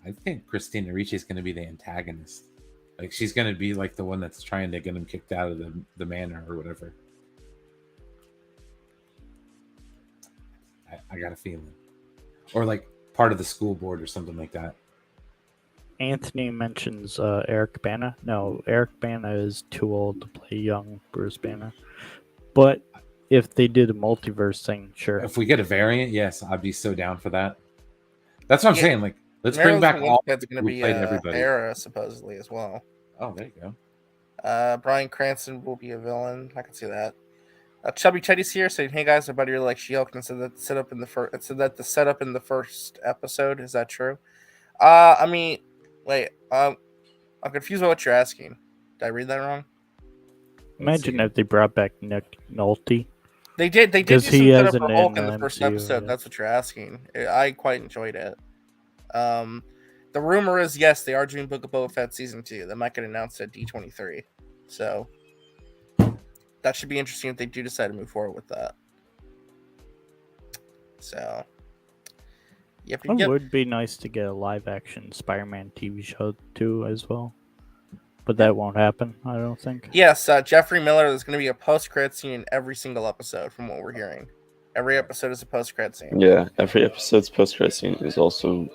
[SPEAKER 3] I think Christina Ricci is going to be the antagonist. Like, she's going to be like the one that's trying to get him kicked out of the manor or whatever. I got a feeling. Or like part of the school board or something like that.
[SPEAKER 9] Anthony mentions Eric Bana. No, Eric Bana is too old to play young Bruce Banner. But if they did a multiverse thing, sure.
[SPEAKER 3] If we get a variant, yes, I'd be so down for that. That's what I'm saying. Like, let's bring back all
[SPEAKER 2] that's going to be
[SPEAKER 3] everybody.
[SPEAKER 2] Era supposedly as well.
[SPEAKER 3] Oh, there you go.
[SPEAKER 2] Bryan Cranston will be a villain. I can see that. Chubby Teddy's here saying, "Hey guys, everybody really likes She-Hulk and said that the setup in the first episode. Is that true?" I mean, wait. I'm confused about what you're asking. Did I read that wrong?
[SPEAKER 9] Imagine if they brought back Nick Nolte.
[SPEAKER 2] They did do some setup for Hulk in the first episode.
[SPEAKER 9] Yeah.
[SPEAKER 2] That's what you're asking. I quite enjoyed it. The rumor is, yes, they are doing Book of Boba Fett season 2. That might get announced at D23. So that should be interesting if they do decide to move forward with that. So, yep.
[SPEAKER 9] It would be nice to get a live-action Spider-Man TV show too, as well. But that won't happen, I don't think.
[SPEAKER 2] Yes, Jeffrey Miller, there's going to be a post-credit scene in every single episode, from what we're hearing. Every episode is a post-credit scene.
[SPEAKER 5] Yeah, every episode's post-credit scene is also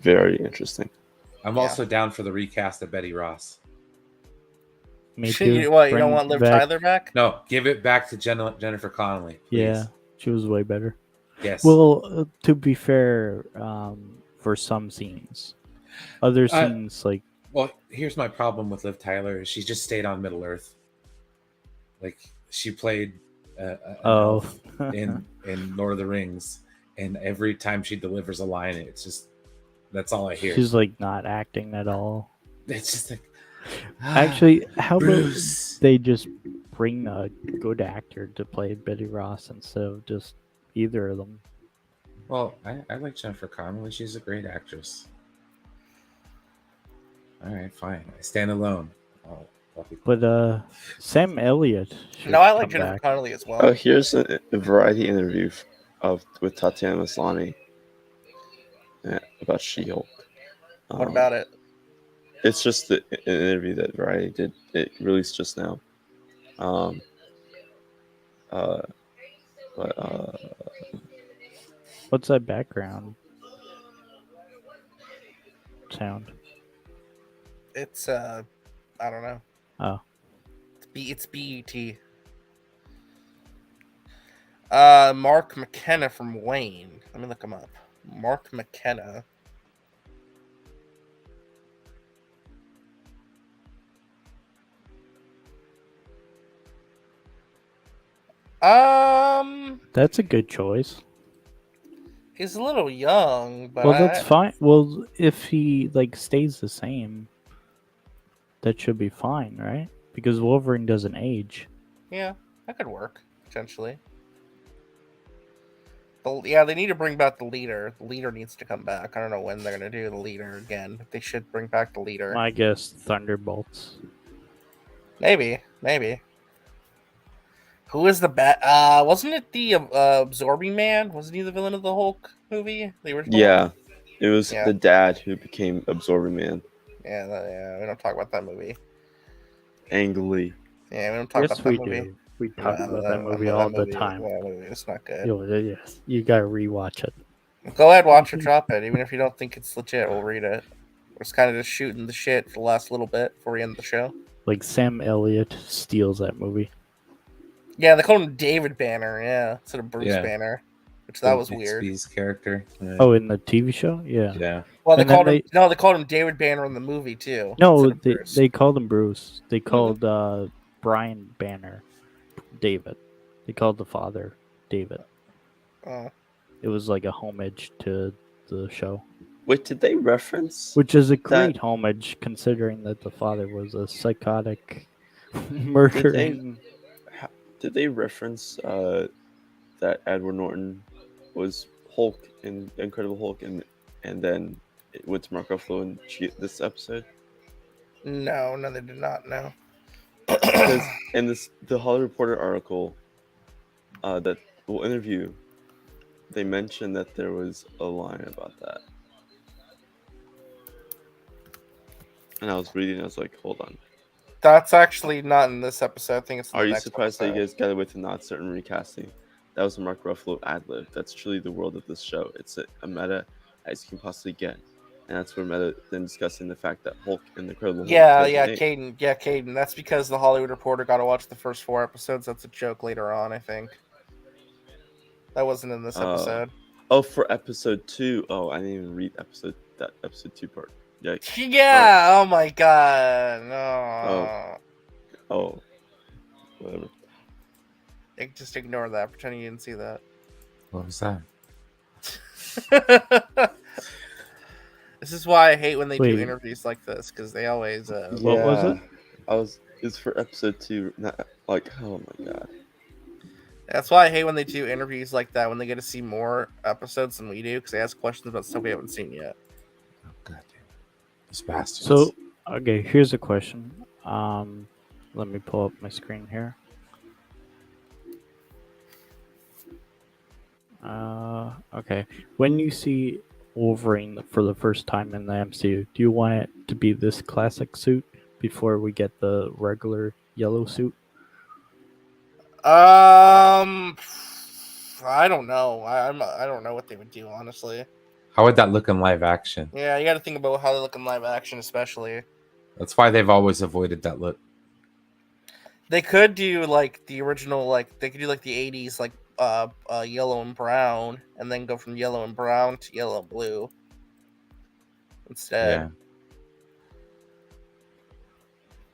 [SPEAKER 5] very interesting.
[SPEAKER 3] I'm also down for the recast of Betty Ross.
[SPEAKER 9] Me too.
[SPEAKER 2] You don't want Liv Tyler back?
[SPEAKER 3] No, give it back to Jennifer Connelly. Please.
[SPEAKER 9] Yeah, she was way better.
[SPEAKER 3] Yes.
[SPEAKER 9] Well, to be fair, for some scenes, other scenes like.
[SPEAKER 3] Well, here's my problem with Liv Tyler: she just stayed on Middle Earth. Like, she played an elf in Lord of the Rings, and every time she delivers a line, it's just that's all I hear.
[SPEAKER 9] She's like not acting at all.
[SPEAKER 3] It's just like.
[SPEAKER 9] Actually, how
[SPEAKER 3] Bruce.
[SPEAKER 9] about they just bring a good actor to play Betty Ross instead of just either of them?
[SPEAKER 3] Well, I like Jennifer Connelly. She's a great actress. All right, fine. I stand alone.
[SPEAKER 9] But Sam Elliott.
[SPEAKER 2] No, I like Jennifer Connelly as well.
[SPEAKER 5] Here's a variety interview with Tatiana Maslany about She-Hulk.
[SPEAKER 2] What about it?
[SPEAKER 5] It's just an interview that Variety did. It released just now.
[SPEAKER 9] What's that background sound?
[SPEAKER 2] It's I don't know.
[SPEAKER 9] Oh.
[SPEAKER 2] It's BET. Mark McKenna from Wayne. Let me look him up. Mark McKenna.
[SPEAKER 9] That's a good choice.
[SPEAKER 2] He's a little young, but
[SPEAKER 9] Well, that's fine. Well, if he like stays the same, that should be fine, right? Because Wolverine doesn't age.
[SPEAKER 2] Yeah, that could work potentially. Yeah, they need to bring back the leader. The leader needs to come back. I don't know when they're gonna do the leader again. But they should bring back the leader.
[SPEAKER 9] I guess Thunderbolts.
[SPEAKER 2] Maybe. Who is the bad? Wasn't it the Absorbing Man? Wasn't he the villain of the Hulk movie? The original.
[SPEAKER 5] Yeah, it was the dad who became Absorbing Man.
[SPEAKER 2] Yeah. We don't talk about that movie.
[SPEAKER 5] Angrily.
[SPEAKER 2] Yeah, we don't talk about that movie.
[SPEAKER 9] Do. We talk about that movie all the time.
[SPEAKER 2] Yeah, it's not good.
[SPEAKER 9] Yes, you gotta rewatch it.
[SPEAKER 2] Go ahead, watch it, drop it. Even if you don't think it's legit, we'll read it. We're just kind of just shooting the shit for the last little bit before we end the show.
[SPEAKER 9] Like Sam Elliott steals that movie.
[SPEAKER 2] Yeah, they called him David Banner. Yeah, instead of Bruce Banner, which that was weird.
[SPEAKER 3] Bixby's character. Yeah.
[SPEAKER 9] Oh, in the TV show, yeah.
[SPEAKER 3] Yeah.
[SPEAKER 2] Well, they called him David Banner in the movie too.
[SPEAKER 9] No, they called him Bruce. They called Brian Banner David. They called the father David.
[SPEAKER 2] Oh.
[SPEAKER 9] It was like a homage to the show.
[SPEAKER 5] Wait, did they reference?
[SPEAKER 9] Which is a great homage, considering that the father was a psychotic murdering.
[SPEAKER 5] Did they reference that Edward Norton was Hulk in Incredible Hulk, and then it went to Mark Ruffalo in this episode?
[SPEAKER 2] No, they did not. No.
[SPEAKER 5] Because in the Hollywood Reporter article that we'll interview, they mentioned that there was a line about that. And I was reading, I was like, hold on.
[SPEAKER 2] That's actually not in this episode. I think it's in
[SPEAKER 5] Are
[SPEAKER 2] the
[SPEAKER 5] you
[SPEAKER 2] next
[SPEAKER 5] surprised
[SPEAKER 2] episode.
[SPEAKER 5] that you guys got away with not certain recasting? That was a Mark Ruffalo ad-lib. That's truly the world of this show. It's a meta as you can possibly get. And that's where meta then discussing the fact that Hulk and the Incredible Hulk.
[SPEAKER 2] Caden. That's because the Hollywood Reporter got to watch the first 4 episodes. That's a joke later on, I think. That wasn't in this episode.
[SPEAKER 5] Oh, for episode 2. Oh, I didn't even read episode 2 part.
[SPEAKER 2] Yeah. Oh my god. No.
[SPEAKER 5] Oh. Whatever.
[SPEAKER 2] Just ignore that. Pretend you didn't see that.
[SPEAKER 3] What was that?
[SPEAKER 2] This is why I hate when they do interviews like this, because they always.
[SPEAKER 9] What was it?
[SPEAKER 5] It's for episode 2. Not like, oh my god.
[SPEAKER 2] That's why I hate when they do interviews like that, when they get to see more episodes than we do, because they ask questions about stuff we haven't seen yet.
[SPEAKER 3] Oh god damn. These bastards.
[SPEAKER 9] So, okay, here's a question. Let me pull up my screen here. Okay. When you see Wolverine for the first time in the MCU, do you want it to be this classic suit before we get the regular yellow suit?
[SPEAKER 2] I don't know. I don't know what they would do, honestly.
[SPEAKER 3] How would that look in live action?
[SPEAKER 2] Yeah, you got to think about how they look in live action, especially.
[SPEAKER 3] That's why they've always avoided that look.
[SPEAKER 2] They could do like the original, like they could do like the 80s, like yellow and brown, and then go from yellow and brown to yellow and blue instead.
[SPEAKER 3] Yeah.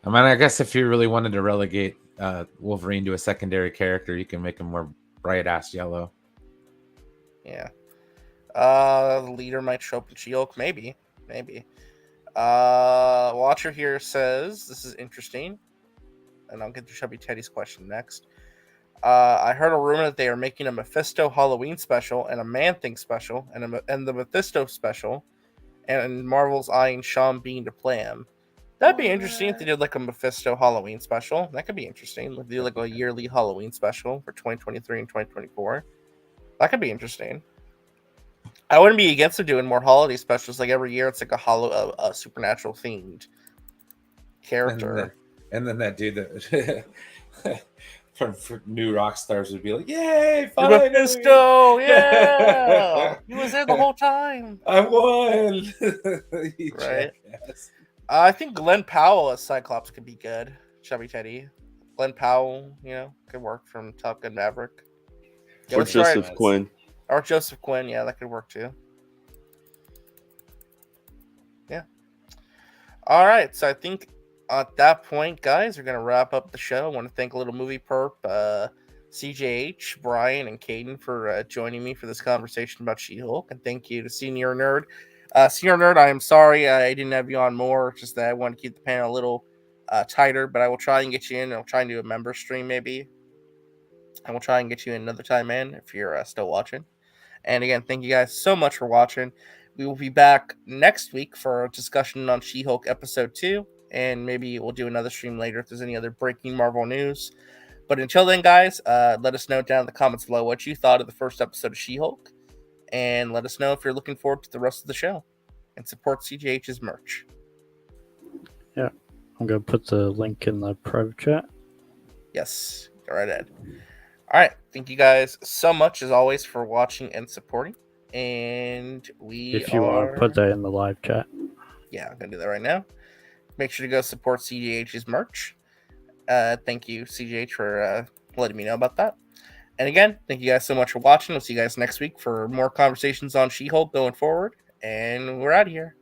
[SPEAKER 3] I mean, I guess if you really wanted to relegate Wolverine to a secondary character, you can make him more bright ass yellow.
[SPEAKER 2] Yeah. The leader might show up in She-Hulk, maybe. Watcher here says this is interesting, and I'll get to Chubby Teddy's question next. I heard a rumor that they are making a Mephisto Halloween special and a Man-Thing special and the Mephisto special, and Marvel's eyeing Sean Bean to play him. That'd be interesting if they did like a Mephisto Halloween special. That could be interesting. If they do like a yearly Halloween special for 2023 and 2024. That could be interesting. I wouldn't be against them doing more holiday specials. Like every year, it's like a supernatural themed character.
[SPEAKER 3] And then that dude that from New Rockstars would be like, "Yay, finally!
[SPEAKER 2] Mephisto, yeah, he was there the whole time.
[SPEAKER 3] I won!"
[SPEAKER 2] Right? I think Glenn Powell as Cyclops could be good. Chubby Teddy, Glenn Powell, could work from Top Gun Maverick. Yeah,
[SPEAKER 5] Or
[SPEAKER 2] let's try
[SPEAKER 5] Joseph
[SPEAKER 2] it.
[SPEAKER 5] Quinn.
[SPEAKER 2] Or Joseph Quinn. Yeah, that could work too. Yeah. All right. So I think at that point, guys, we're going to wrap up the show. I want to thank Little Movie Perp, CJH, Brian, and Caden for joining me for this conversation about She-Hulk. And thank you to Senior Nerd. Senior Nerd, I am sorry I didn't have you on more. Just that I want to keep the panel a little tighter, but I will try and get you in. I'll try and do a member stream maybe. And we'll try and get you in another time in if you're still watching. And again, thank you guys so much for watching. We will be back next week for a discussion on She-Hulk Episode 2. And maybe we'll do another stream later if there's any other breaking Marvel news. But until then, guys, let us know down in the comments below what you thought of the first episode of She-Hulk. And let us know if you're looking forward to the rest of the show. And support CJH's merch.
[SPEAKER 9] Yeah. I'm going to put the link in the private chat.
[SPEAKER 2] Yes. Go right ahead. All right. Thank you guys so much, as always, for watching and supporting. And
[SPEAKER 9] If you want to put that in the live chat.
[SPEAKER 2] Yeah, I'm going to do that right now. Make sure to go support CGH's merch. Thank you, CGH, for letting me know about that. And again, thank you guys so much for watching. We'll see you guys next week for more conversations on She-Hulk going forward. And we're out of here.